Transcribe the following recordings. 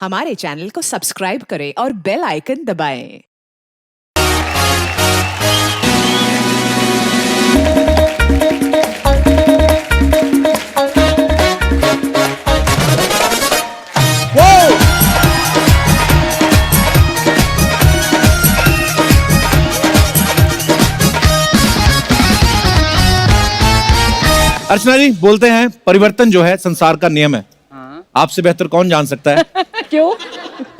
हमारे चैनल को सब्सक्राइब करें और बेल आइकन दबाएं। अर्चना जी बोलते हैं परिवर्तन जो है संसार का नियम है। आपसे बेहतर कौन जान सकता है? क्यों?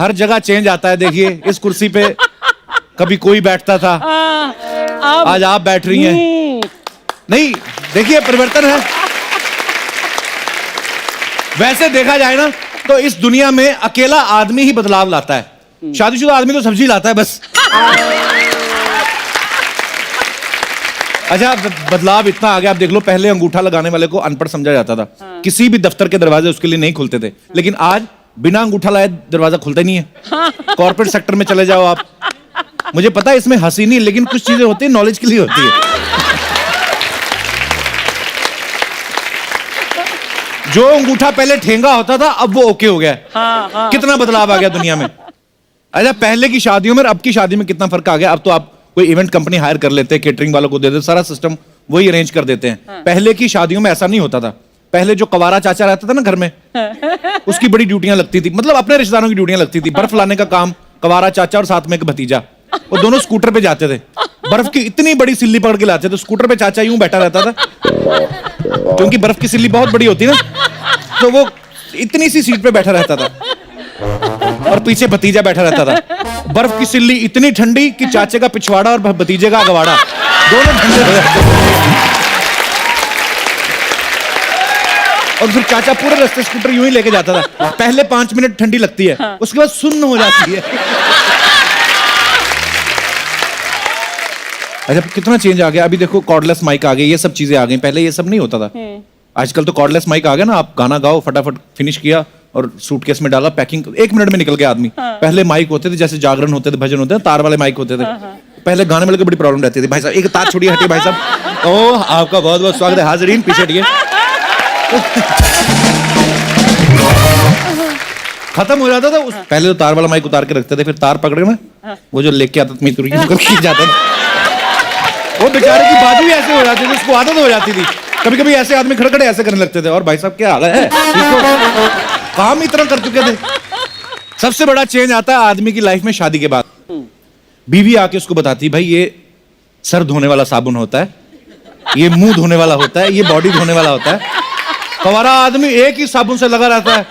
हर जगह चेंज आता है। देखिए इस कुर्सी पे कभी कोई बैठता था, आज आप बैठ रही हैं। नहीं, देखिए परिवर्तन है। वैसे देखा जाए ना तो इस दुनिया में अकेला आदमी ही बदलाव लाता है। शादीशुदा आदमी तो सब्जी लाता है बस। अच्छा, बदलाव इतना आ गया। आप देख लो, पहले अंगूठा लगाने वाले को अनपढ़ समझा जाता था। किसी भी दफ्तर के दरवाजे उसके लिए नहीं खुलते थे, लेकिन आज बिना अंगूठा लाए दरवाजा खुलता ही नहीं है। कॉर्पोरेट सेक्टर में चले जाओ आप, मुझे पता है इसमें हंसी नहीं, लेकिन कुछ चीजें होती है नॉलेज के लिए होती है। जो अंगूठा पहले ठेंगा होता था अब वो ओके हो गया है। कितना बदलाव आ गया दुनिया में। अच्छा, पहले की शादियों में अब की शादी में कितना फर्क आ गया। अब तो आप कोई इवेंट कंपनी हायर कर लेते हैं, केटरिंग वालों को दे देते, सारा सिस्टम वही अरेंज कर देते हैं। पहले की शादियों में ऐसा नहीं होता था। पहले जो कवारा चाचा रहता था ना घर में, उसकी बड़ी ड्यूटियां लगती थी, मतलब अपने रिश्तेदारों की ड्यूटियां लगती थी। बर्फ लाने का काम कवारा चाचा और साथ में एक भतीजा, वो दोनों स्कूटर पे जाते थे। बर्फ की इतनी बड़ी सिल्ली पकड़ के लाते थे, स्कूटर पे चाचा यूं बैठा रहता था, क्योंकि बर्फ की सिल्ली बहुत बड़ी होती है ना, तो वो इतनी सी सीट पे बैठा रहता था और पीछे भतीजा बैठा रहता था। बर्फ की सिल्ली इतनी ठंडी कि चाचे का पिछवाड़ा और भतीजे का अगवाड़ा दोनों ठंडे हो जाते। और फिर चाचा पूरे रास्ते स्कूटर यूं ही लेके जाता था। पहले 5 मिनट ठंडी लगती है, उसके बाद सुन्न हो जाती है। अच्छा, कितना चेंज आ गया। अभी देखो कॉर्डलेस माइक आ गए, ये सब चीजें आ गई। पहले ये सब नहीं होता था। आजकल तो कॉर्डलेस माइक आ गया ना, आप गाना गाओ, फटाफट फिनिश किया और सूटकेस में डाला, पैकिंग 1 मिनट में निकल गया आदमी। पहले माइक होते थे, जैसे जागरण होते थे, भजन होते थे, तार वाले माइक होते थे। पहले गाने वाले को बड़ी प्रॉब्लम रहती थी। भाई साहब एक तार छोड़िए, हटिए भाई साहब। ओह, आपका बहुत बहुत स्वागत है, हाजरीन पीछे हटिए। खत्म हो जाता था उस। पहले तो तार वाला माइक उतार के रखते थे, फिर तार पकड़ के ना वो जो लेके आता था मित्र खींच जाता था। वो बेचारे की बात भी ऐसे हो जाती थी, उसको आदत हो जाती थी। कभी कभी ऐसे आदमी खड़खड़े ऐसे करने लगते थे, और भाई साहब क्या हाल है, काम इतना कर चुके थे। सबसे बड़ा चेंज आता है आदमी की लाइफ में शादी के बाद। बीवी आके उसको बताती, भाई ये सर धोने वाला साबुन होता है, ये मुंह धोने वाला होता है, ये बॉडी धोने वाला होता है। हमारा आदमी एक ही साबुन से लगा रहता है,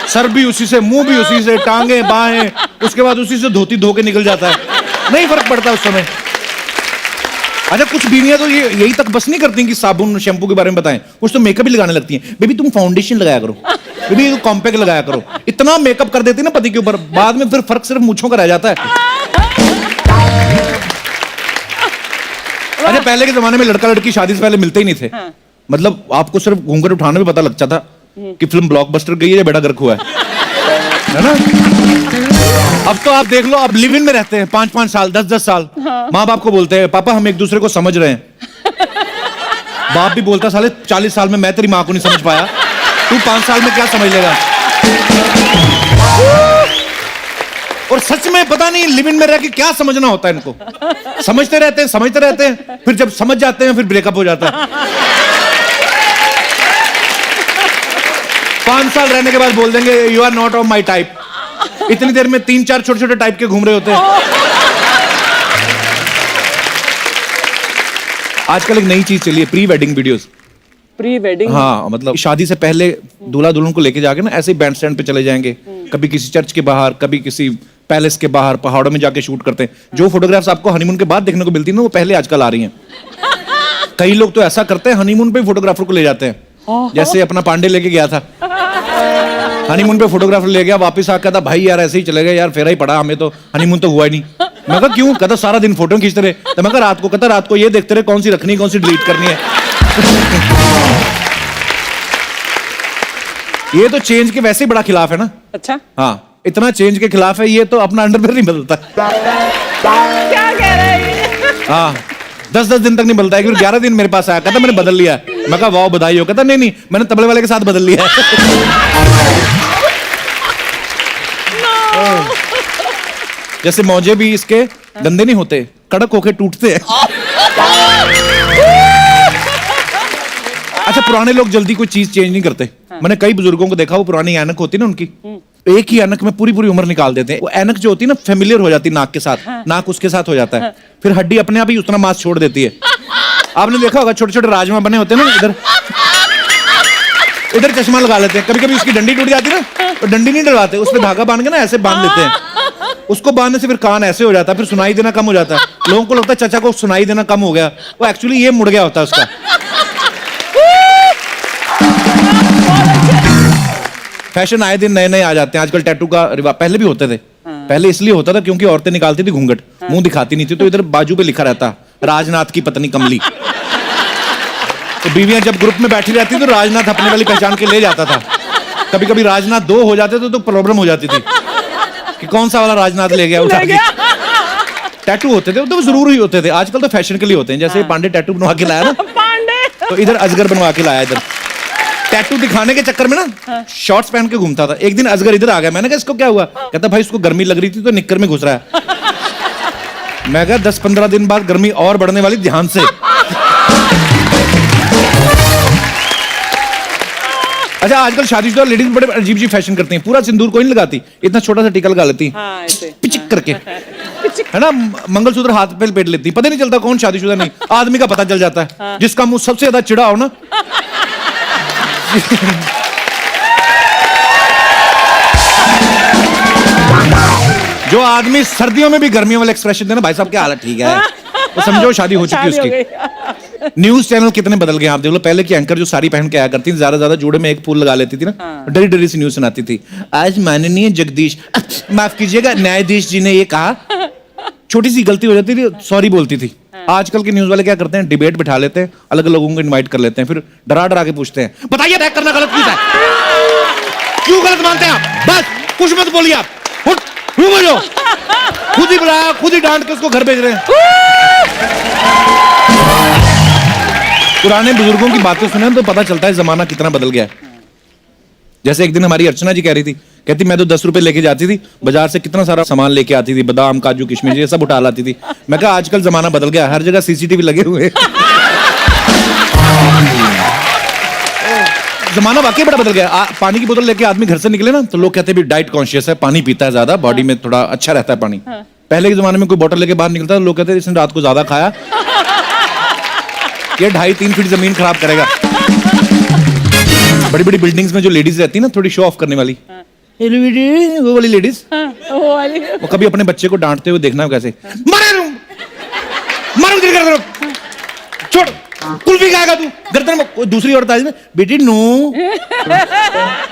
सर भी उसी से, मुंह भी उसी से, टांगे बाहें, उसके बाद उसी से धोती धो के निकल जाता है। नहीं फर्क पड़ता उस समय। अच्छा, कुछ बीवियां तो ये यही तक बस नहीं करती कि साबुन शैम्पू के बारे में बताएं, कुछ तो मेकअप भी लगाने लगती हैं। बेबी तुम फाउंडेशन लगाया करो, बेबी तुम कॉम्पैक्ट लगाया करो। इतना मेकअप कर देती ना पति के ऊपर, बाद में फिर फर्क सिर्फ मूंछों का रह जाता है। अच्छा, पहले के जमाने में लड़का लड़की शादी से पहले मिलते ही नहीं थे। मतलब आपको सिर्फ घूंघट उठाने में पता लग जाता था कि फिल्म ब्लॉकबस्टर गई है या बेड़ा गर्क हुआ है ना। अब तो आप देख लो, अब लिव इन में रहते हैं 5-5 साल, 10-10 साल। माँ बाप को बोलते हैं पापा हम एक दूसरे को समझ रहे हैं। बाप भी बोलता साले 40 साल में मैं तेरी माँ को नहीं समझ पाया, तू 5 साल में क्या समझ लेगा। और सच में पता नहीं लिव इन में रह के क्या समझना होता है इनको। समझते रहते हैं, समझते रहते हैं, फिर जब समझ जाते हैं फिर ब्रेकअप हो जाता है। 5 साल रहने के बाद बोल देंगे you are not of my type. इतनी देर में 3-4 छोटे छोटे टाइप के घूम रहे होते हैं। आजकल एक नई चीज चली है, pre wedding videos. Pre wedding? हाँ, मतलब शादी से पहले दूल्हा दुल्हन को लेके जाके ना ऐसे ही बैंड स्टैंड पे चले जाएंगे, कभी किसी चर्च के बाहर, कभी किसी पैलेस के बाहर, पहाड़ों में जाके शूट करते हैं। जो फोटोग्राफ्स आपको हनीमून के बाद देखने को मिलती है ना, वो पहले आजकल आ रही हैं। कई लोग तो ऐसा करते हैं, हनीमून पे फोटोग्राफर को ले जाते हैं। जैसे अपना पांडे लेके गया था हनीमून पे, फोटोग्राफर ले गया, वापस आकर था भाई यार ऐसे ही चले गए यार, फेरा ही पड़ा, हमें तो हनीमून तो हुआ ही नहीं। मैं कहा क्यों? कहता सारा दिन फोटो खींचते रहे। तो मैं कहा रात को, कहता रात को ये देखते रहे कौन सी रखनी कौन सी डिलीट करनी है। ये तो चेंज के वैसे ही बड़ा खिलाफ है ना। अच्छा, हाँ, इतना चेंज के खिलाफ है ये, तो अपना अंडरवेयर नहीं बदलता। क्या कह रहे हैं? हाँ, 10-10 दिन तक नहीं बदलता है। 11 दिन मेरे पास आया, कहता मैंने बदल लिया। मैं कहा वाह बधाई हो। कहता नहीं मैंने तबले वाले के साथ बदल लिया है। जैसे मौजे भी इसके गंदे नहीं होते, कड़क होके टूटते हैं। अच्छा, पुराने लोग जल्दी कोई चीज चेंज नहीं करते। मैंने कई बुजुर्गों को देखा, वो पुरानी ऐनक होती ना उनकी, एक ही ऐनक में पूरी पूरी उम्र निकाल देते हैं। वो ऐनक जो होती है ना, फेमिलियर हो जाती है नाक के साथ, नाक उसके साथ हो जाता है, फिर हड्डी अपने आप ही उतना मांस छोड़ देती है। आपने देखा होगा छोटे छोटे राजमा बने होते हैं ना, इधर इधर चश्मा लगा लेते हैं। कभी कभी उसकी डंडी टूट जाती है ना, तो डंडी नहीं डलवाते, उस पर धागा बांध के ना ऐसे बांध देते हैं। उसको बांधने से फिर कान ऐसे हो जाता है, फिर सुनाई देना कम हो जाता है। लोगों को लगता है चाचा को सुनाई देना कम हो गया, वो एक्चुअली ये मुड़ गया होता है उसका। फैशन आए दिन नए नए आ जाते हैं। आजकल टैटू का रिवाज, पहले भी होते थे। पहले इसलिए होता था क्योंकि औरतें निकालती थी घूंघट, मुंह दिखाती नहीं थी, तो इधर बाजू पे लिखा रहता राजनाथ की पत्नी कमली। तो बीवियां जब ग्रुप में बैठी रहती तो राजनाथ अपने वाली पहचान के ले जाता था। कभी कभी राजनाथ दो हो जाते थे तो प्रॉब्लम हो जाती थी कि कौन सा वाला राजनाथ ले गया उठा के। टैटू होते थे तो जरूरी होते थे। आजकल तो फैशन के लिए होते हैं। जैसे पांडे टैटू बनवा के लाया ना, तो इधर अजगर बनवा के लाया। इधर टैटू दिखाने के चक्कर में ना शॉर्ट्स पहन के घूमता था। एक दिन अजगर इधर आ गया, मैंने कहा इसको क्या हुआ? कहता भाई उसको गर्मी लग रही थी तो निक्कर में घुस रहा है। मैं कहा 10-15 दिन बाद गर्मी और बढ़ने वाली, ध्यान से। अच्छा, आजकल शादीशुदा लेडीज बड़े अजीब अजीब फैशन करती हैं। पूरा सिंदूर कोई नहीं लगाती, इतना छोटा सा टीका लगा लेती हाँ, ऐसे। पिचिक करके, है ना, मंगलसूत्र हाथ पे लपेट लेती। पता नहीं चलता कौन शादीशुदा नहीं, आदमी का पता चल जाता है। जिसका मुंह सबसे ज्यादा चिढ़ा हो ना, जो आदमी सर्दियों में भी गर्मियों वाले एक्सप्रेशन देना, भाई साहब क्या हालत ठीक है, तो समझो शादी हो चुकी है उसकी। न्यूज चैनल कितने बदल गए आप देख लो। पहले की एंकर जो साड़ी पहन के आया करती थी, ज्यादा जोड़े में एक फूल लगा लेती थी ना, डरी डरी सी न्यूज सुनाती थी। आज माननीय जगदीश, माफ कीजिएगा, न्यायाधीश जी ने ये कहा। छोटी सी गलती हो जाती थी, सॉरी बोलती थी। आजकल के न्यूज वाले क्या करते हैं, डिबेट बिठा लेते हैं, अलग अलग लोगों को इनवाइट कर लेते हैं, फिर डरा डरा के पूछते हैं, बताइए अटैक करना गलत क्यों है, क्यों गलत मानते हैं आप, बस कुछ मत बोलिए आप, बोलो। खुद ही बुलाया, खुद ही डांट के उसको घर भेज रहे हैं। पुराने बुजुर्गों की बातें सुने तो पता चलता है जमाना कितना बदल गया है। जैसे एक दिन हमारी अर्चना जी कह रही थी, कहती मैं तो 10 रुपए लेके जाती थी बाजार से, कितना सारा सामान लेके आती थी, बादाम काजू किशमिश ये सब उठा लाती थी। मैं कहा आजकल जमाना बदल गया, हर जगह सीसीटीवी लगे हुए। जमाना वाकई बड़ा बदल गया। पानी की बोतल लेके आदमी घर से निकले ना, तो लोग कहते हैं डाइट कॉन्शियस है, पानी पीता है ज्यादा, बॉडी में थोड़ा अच्छा रहता है पानी। पहले के जमाने में कोई बोतल लेके बाहर निकलता था, लोग कहते हैं इसने रात को ज्यादा खाया, ये 2.5-3 फीट जमीन खराब करेगा। बड़ी बड़ी बिल्डिंग्स में जो लेडीज रहती है ना, थोड़ी शो ऑफ करने वाली, वो वाली लेडीज, वो कभी अपने बच्चे को डांटते हुए देखना कैसे, मारो छोड़, कुल्फी खाएगा तू, गर्दन में। कोई दूसरी औरत आई, बेटी नो,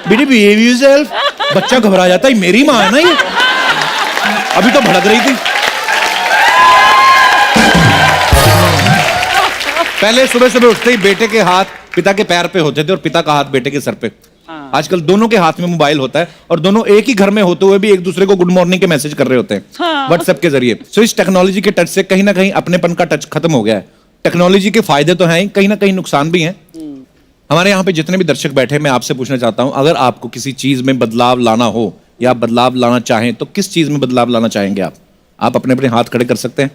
बेटी बिहेव योरसेल्फ। बच्चा घबरा जाता है, मेरी माँ है ना ये, अभी तो भड़क रही थी। पहले सुबह सुबह उठते ही बेटे के हाथ पिता के पैर पे होते थे और पिता का हाथ बेटे के सर पे। आजकल दोनों के हाथ में मोबाइल होता है और दोनों एक ही घर में होते हुए भी एक दूसरे को गुड मॉर्निंग के मैसेज कर रहे होते हैं व्हाट्सएप के जरिए। सो इस टेक्नोलॉजी के टच से कहीं ना कहीं अपनेपन का टच खत्म हो गया है। टेक्नोलॉजी के फायदे तो हैं, कहीं ना कहीं नुकसान भी हैं। हमारे यहाँ पे जितने भी दर्शक बैठे, मैं आपसे पूछना चाहता हूं, अगर आपको किसी चीज में बदलाव लाना हो या आप बदलाव लाना चाहें तो किस चीज में बदलाव लाना चाहेंगे आप? आप अपने अपने हाथ खड़े कर सकते हैं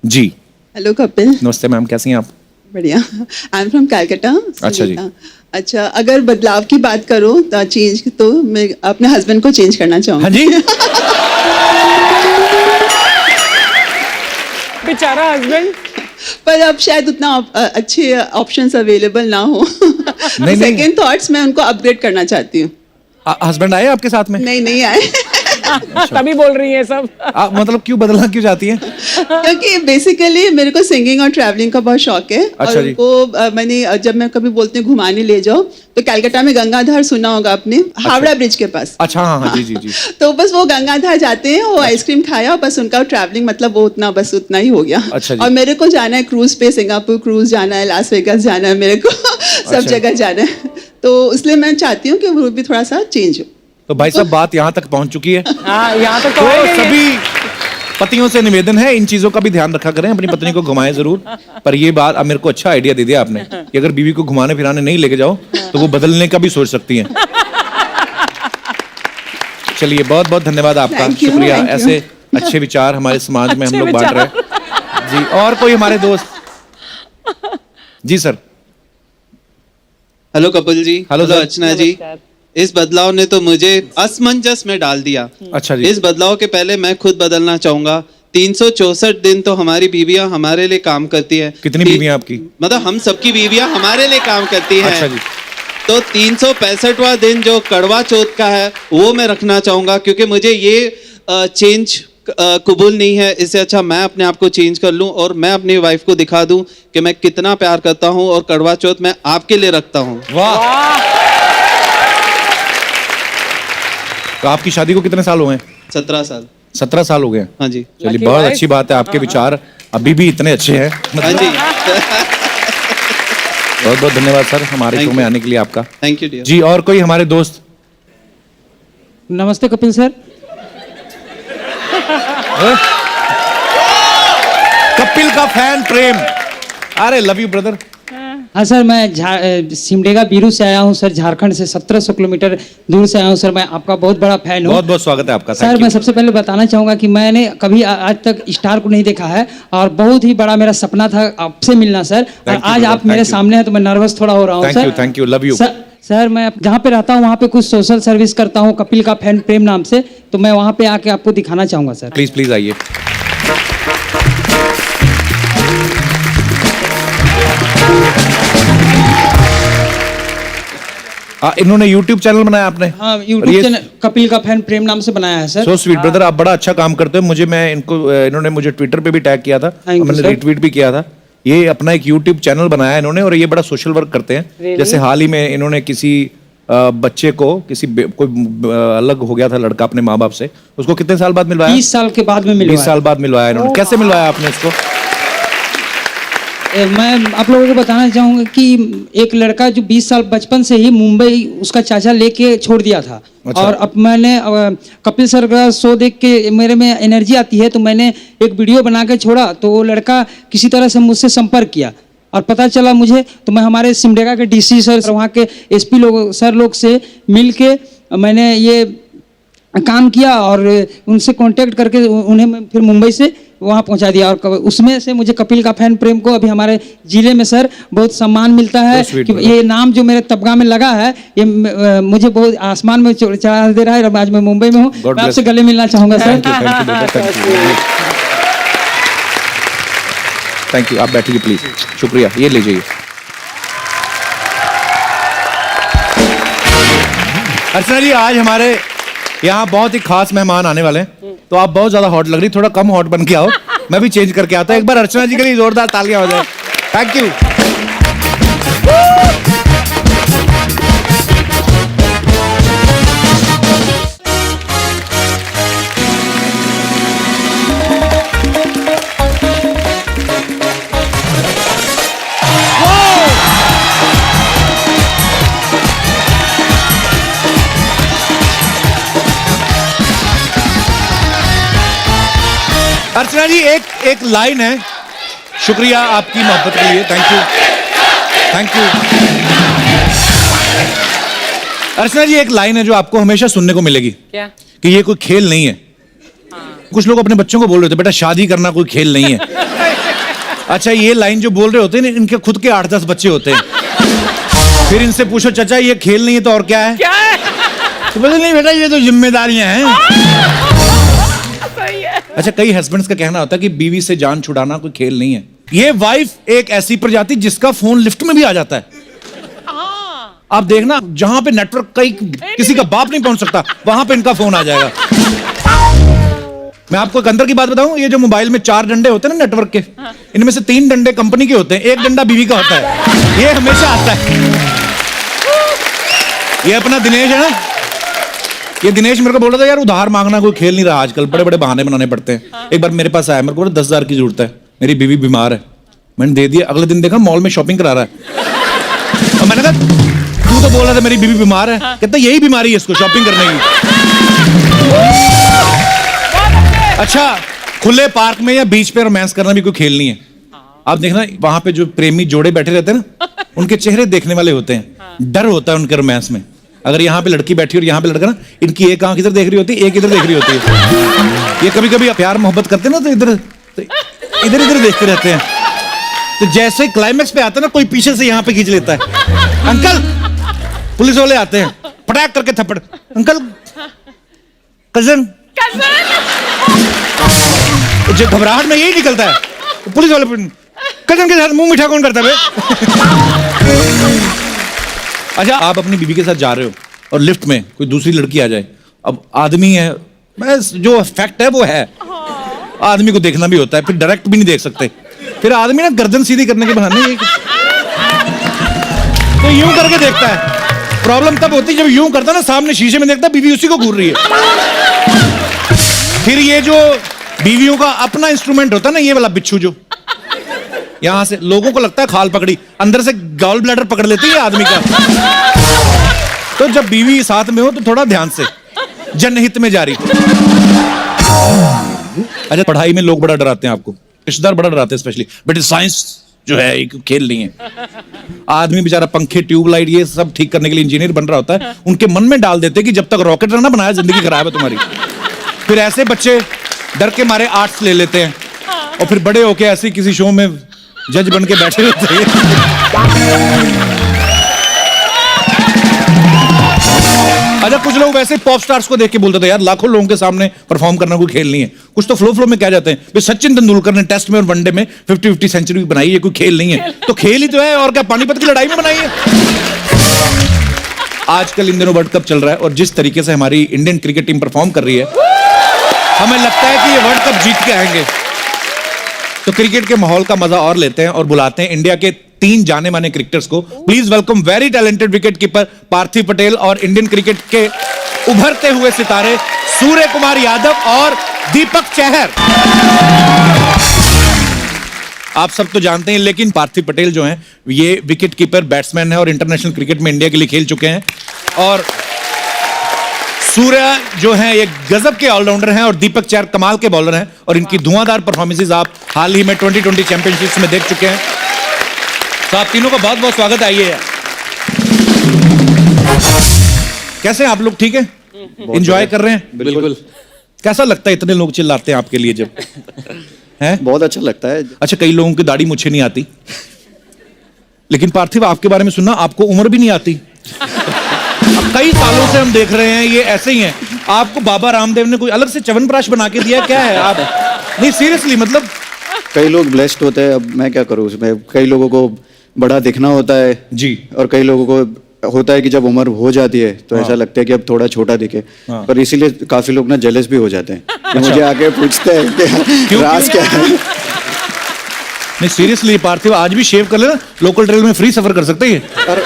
जी। हेलो कपिल। नमस्ते मैम, कैसी हैं आप? बढ़िया। आई एम फ्रॉम कैलकाटा। अच्छा जी। अच्छा, अगर बदलाव की बात करो तो चेंज, तो मैं अपने हस्बैंड को चेंज करना चाहूँगी। हाँ जी। बेचारा हस्बैंड। पर अब शायद उतना अच्छे ऑप्शंस अवेलेबल ना हो। नहीं। सेकंड थॉट्स मैं उनको अपग्रेड करना चाहती हूँ। हस्बैंड आए आपके साथ में? नहीं आए। तभी बोल रही है सब। मतलब क्यों बदलना क्यों चाहती हैं? क्योंकि बेसिकली मेरे को सिंगिंग और ट्रैवलिंग का बहुत शौक है। अच्छा और जी। उनको मैंने, जब मैं कभी बोलती हूँ घुमाने ले जाओ, तो कलकत्ता में गंगाधार सुना होगा आपने, हावड़ा ब्रिज के पास। अच्छा, हाँ जी। तो बस वो गंगाधार जाते हैं, वो आइसक्रीम खाया, बस उनका ट्रैवलिंग मतलब वो उतना ही हो गया। अच्छा जी। और मेरे को जाना है क्रूज पे, सिंगापुर क्रूज जाना है, लास वेगास जाना है, मेरे को सब जगह जाना है। तो इसलिए मैं चाहती हूँ कि वो भी थोड़ा सा चेंज हो। तो भाई साहब बात यहाँ तक पहुंच चुकी है। हाँ, यहाँ तक तो तो आएंगे। सभी पतियों से निवेदन है, इन चीजों का भी ध्यान रखा करें, अपनी पत्नी को घुमाएं जरूर। पर ये बात अब मेरे को अच्छा आइडिया दे दिया आपने कि अगर बीवी को घुमाने फिराने नहीं लेके जाओ तो वो बदलने का भी सोच सकती हैं। चलिए बहुत बहुत धन्यवाद आपका, Thank you, शुक्रिया। thank you. ऐसे अच्छे विचार हमारे समाज में हम अच्छे लोग बांट रहे हैं जी। और कोई हमारे दोस्त जी sir. Hello Kapil ji. Hello sir. Archana ji. इस बदलाव ने तो मुझे असमंजस में डाल दिया। अच्छा जी। इस बदलाव के पहले मैं खुद बदलना चाहूंगा। 364 दिन तो हमारी बीवियां हमारे लिए काम करती है। कितनी बीवियां आपकी? मतलब हम सबकी बीवियां हमारे लिए काम करती हैं। अच्छा जी। तो 365वां दिन जो कड़वा चौथ का है वो मैं रखना चाहूंगा, क्योंकि मुझे ये चेंज कबूल नहीं है। इससे अच्छा मैं अपने आप को चेंज कर लूं और मैं अपनी वाइफ को दिखा दूं कि मैं कितना प्यार करता हूं और कड़वा चौथ मैं आपके लिए रखता हूं। वाह। तो आपकी शादी को कितने साल हुए हैं? 17 साल। 17 साल हो गए हैं। हाँ जी। चलिए Lucky बहुत wife। अच्छी बात है, आपके विचार अभी भी इतने अच्छे हैं। हाँ जी। बहुत बहुत धन्यवाद सर हमारे Thank शो में you. आने के लिए आपका। Thank you dear. जी और कोई हमारे दोस्त? नमस्ते कपिल सर। कपिल का फैन प्रेम, अरे लव यू ब्रदर। हाँ सर, मैं सिमडेगा बीरू से आया हूँ सर, झारखंड से 1700 किलोमीटर दूर से आया हूँ सर। मैं आपका बहुत बड़ा फैन हूँ। बहुत बहुत स्वागत है आपका। सर Thank मैं you. सबसे पहले बताना चाहूँगा कि मैंने कभी आज तक स्टार को नहीं देखा है और बहुत ही बड़ा मेरा सपना था आपसे मिलना सर। और Thank you, आज brother. आप मेरे Thank you. सामने हैं तो मैं नर्वस थोड़ा हो रहा हूँ Thank sir. you, thank you, love you. Sir मैं जहाँ पे रहता हूँ वहाँ पे कुछ सोशल सर्विस करता हूँ कपिल का फैन प्रेम नाम से, तो मैं वहाँ पे आके आपको दिखाना चाहूँगा सर। प्लीज प्लीज आइए। इन्होंने YouTube चैनल बनाया आपने? हाँ, और यूट्यूब ये- चैनल कपिल का फैन प्रेम नाम से बनाया है सर। सो स्वीट ब्रदर, आप बड़ा अच्छा काम करते हो। इन्होंने मुझे ट्विटर पे भी टैग किया था, Thank you, मैंने sir. रिट्वीट भी किया था। ये अपना एक यूट्यूब चैनल बनाया है इन्होंने और ये बड़ा सोशल वर्क करते हैं। Really? जैसे हाल ही में इन्होंने किसी बच्चे को कोई अलग हो गया था लड़का अपने माँ बाप से, उसको कितने साल बाद मिलवाया? 20 साल के बाद में मिला 20 साल बाद मिलवाया इन्होंने। कैसे मिलवाया आपने इसको? मैं आप लोगों को बताना चाहूँगा कि एक लड़का जो 20 साल बचपन से ही मुंबई उसका चाचा लेके छोड़ दिया था। अच्छा। और अब मैंने कपिल सर का शो देख के मेरे में एनर्जी आती है, तो मैंने एक वीडियो बना के छोड़ा, तो वो लड़का किसी तरह से मुझसे संपर्क किया और पता चला मुझे, तो मैं हमारे सिमडेगा के डीसी सर, वहाँ के एसपी लोग से मिल के मैंने ये काम किया और उनसे कांटेक्ट करके उन्हें मैं फिर मुंबई से वहाँ पहुँचा दिया। और उसमें से मुझे कपिल का फैन प्रेम को अभी हमारे जिले में सर बहुत सम्मान मिलता है So sweet, कि brother. ये नाम जो मेरे तबगा में लगा है ये मुझे बहुत आसमान में चढ़ा दे रहा है। और आज मैं मुंबई में हूँ, God मैं आपसे bless. गले मिलना चाहूँगा सर। Thank you. आप बैठिए प्लीज। शुक्रिया। ये ले जाइए। अर्चना जी, आज हमारे यहाँ बहुत ही खास मेहमान आने वाले हैं, तो आप बहुत ज्यादा हॉट लग रही, थोड़ा कम हॉट बन के आओ। मैं भी चेंज करके आता हूँ। एक बार अर्चना जी के लिए जोरदार तालियां हो जाए। Thank you. अर्चना जी, एक लाइन है। शुक्रिया आपकी मोहब्बत के लिए। Thank you, thank you. Archana ji, एक लाइन है जो आपको हमेशा सुनने को मिलेगी। क्या? कि ये कोई खेल नहीं है। कुछ लोग अपने बच्चों को बोल रहे होते, बेटा शादी करना कोई खेल नहीं है। अच्छा, ये लाइन जो बोल रहे होते हैं इनके खुद के 8-10 बच्चे होते हैं। फिर इनसे पूछो, चाचा ये खेल नहीं है तो और क्या है? क्या है? तो बोले, नहीं बेटा ये तो जिम्मेदारियां हैं। अच्छा, कई हस्बैंड्स का कहना होता है कि बीवी से जान छुड़ाना कोई खेल नहीं है। ये वाइफ एक ऐसी प्रजाति जिसका फोन लिफ्ट में भी आ जाता है। आप देखना, जहां पे नेटवर्क किसी का बाप नहीं पहुंच सकता, वहां पे इनका फोन आ जाएगा। मैं आपको एक अंदर की बात बताऊं, ये जो मोबाइल में 4 डंडे होते हैं ना नेटवर्क के, इनमें से 3 डंडे कंपनी के होते हैं, 1 डंडा बीवी का होता है। ये हमेशा आता है। ये अपना दिनेश है ना, ये दिनेश मेरे को बोल रहा था, यार उधार मांगना कोई खेल नहीं रहा आजकल, बड़े बड़े बहाने बनाने पड़ते हैं। एक बार मेरे पास आया, मेरे को बोला 10,000 की जरूरत है, मेरी बीवी बीमार है। मैंने दे दिया। अगले दिन देखा मॉल में शॉपिंग करा रहा है। और मैंने कहा, तू तो बोल रहा था मेरी बीवी बीमार है। कहता यही बीमारी है इसको, शॉपिंग करने की। अच्छा, खुले पार्क में या बीच पे रोमांस करना भी कोई खेल नहीं है। आप देखना, वहां पे जो प्रेमी जोड़े बैठे रहते हैं ना, उनके चेहरे देखने वाले होते हैं। डर होता है उनके रोमांस में। अगर यहाँ पे लड़की बैठी और यहाँ पे लड़का ना, इनकी एक आंख इधर देख रही होती है, एक इधर देख रही होती है। ये कभी कभी प्यार मोहब्बत करते हैं ना, तो इधर इधर देखते रहते हैं। तो जैसे क्लाइमेक्स पे आता है ना, कोई पीछे से यहाँ पे खींच लेता है, अंकल पुलिस वाले आते हैं, पटाक करके थप्पड़, अंकल कजन। जो घबराहट में यही निकलता है, पुलिस वाले कजन के साथ मुंह मीठा कौन करता है बे? अच्छा, आप अपनी बीवी के साथ जा रहे हो और लिफ्ट में कोई दूसरी लड़की आ जाए, अब आदमी है, बस जो फैक्ट है वो है, आदमी को देखना भी होता है, फिर डायरेक्ट भी नहीं देख सकते, फिर आदमी ना गर्दन सीधी करने के बहाने तो यूं करके देखता है। प्रॉब्लम तब होती है जब यूं करता ना, सामने शीशे में देखता बीवी उसी को घूर रही है। फिर ये जो बीवियों का अपना इंस्ट्रूमेंट होता है ना, ये वाला बिच्छू, जो यहां से लोगों को लगता है खाल पकड़ी, अंदर से गॉल ब्लैडर पकड़ लेती है आदमी का। तो जब बीवी साथ में हो तो थोड़ा ध्यान से, जनहित में जारी। अच्छा, पढ़ाई में लोग बड़ा डराते हैं आपको, रिश्तेदार बड़ा डराते हैं स्पेशली, बेटे साइंस जो है एक खेल नहीं है। आदमी बेचारा पंखे ट्यूबलाइट ये सब ठीक करने के लिए इंजीनियर बन रहा होता है, उनके मन में डाल देते हैं कि जब तक रॉकेट ना बनाया जिंदगी खराब है तुम्हारी। फिर ऐसे बच्चे डर के मारे आर्ट्स ले लेते हैं और फिर बड़े होके ऐसे किसी शो में जज बन के बैठे रहते हैं। अच्छा, कुछ लोग वैसे पॉप स्टार्स को देख के बोलते थे, यार लाखों लोगों के सामने परफॉर्म करना कोई खेल नहीं है। कुछ तो फ्लो में कह जाते हैं, भाई सचिन तेंदुलकर ने टेस्ट में और वनडे में 50-50 सेंचुरी बनाई है, कोई खेल नहीं है। तो खेल ही तो है, और क्या पानीपत की लड़ाई में बनाई है। आजकल इन दिनों वर्ल्ड कप चल रहा है और जिस तरीके से हमारी इंडियन क्रिकेट टीम परफॉर्म कर रही है, हमें लगता है कि ये वर्ल्ड कप जीत के आएंगे। तो क्रिकेट के माहौल का मजा और लेते हैं और बुलाते हैं इंडिया के 3 जाने माने क्रिकेटर्स को। Please welcome very talented wicket keeper Parthiv Patel और इंडियन क्रिकेट के उभरते हुए सितारे सूर्य कुमार यादव और दीपक चहर। आप सब तो जानते हैं, लेकिन पार्थिव पटेल जो हैं ये विकेट कीपर बैट्समैन है और इंटरनेशनल क्रिकेट में इंडिया के लिए खेल चुके हैं। और सूर्य जो हैं ये गजब के ऑलराउंडर हैं और दीपक चहर कमाल के बॉलर हैं और इनकी धुआंधार परफॉर्मेंसेस आप हाल ही में 2020 चैंपियनशिप्स में देख चुके हैं। तो आप तीनों का बहुत बहुत स्वागत है। आइए। कैसे हैं आप लोग? ठीक है, एंजॉय कर रहे हैं? बिल्कुल। कैसा लगता है इतने लोग चिल्लाते हैं आपके लिए जब? हैं? बहुत अच्छा लगता है। अच्छा, कई लोगों की दाढ़ी मुझे नहीं आती, लेकिन पार्थिव आपके बारे में सुनना, आपको उम्र भी नहीं आती। अब कई सालों से हम देख रहे हैं ये ऐसे ही हैं। आपको बाबा रामदेव ने कोई अलग से च्यवनप्राश बना के दिया क्या है? आप नहीं, सीरियसली, मतलब कई लोग ब्लेस्ड होते हैं, अब मैं क्या करूं उसमें। कई लोगों को बड़ा दिखना होता है जी, और कई लोगों को होता है कि जब उम्र हो जाती है तो ऐसा लगता है कि अब थोड़ा छोटा दिखे। पर इसीलिए काफी लोग ना जेलस भी हो जाते हैं कि मुझे आके पूछते हैं कि राज क्या है। नहीं सीरियसली पार्थिव, आज भी शेव कर लेना, लोकल ट्रेन में फ्री सफर कर सकते हैं। और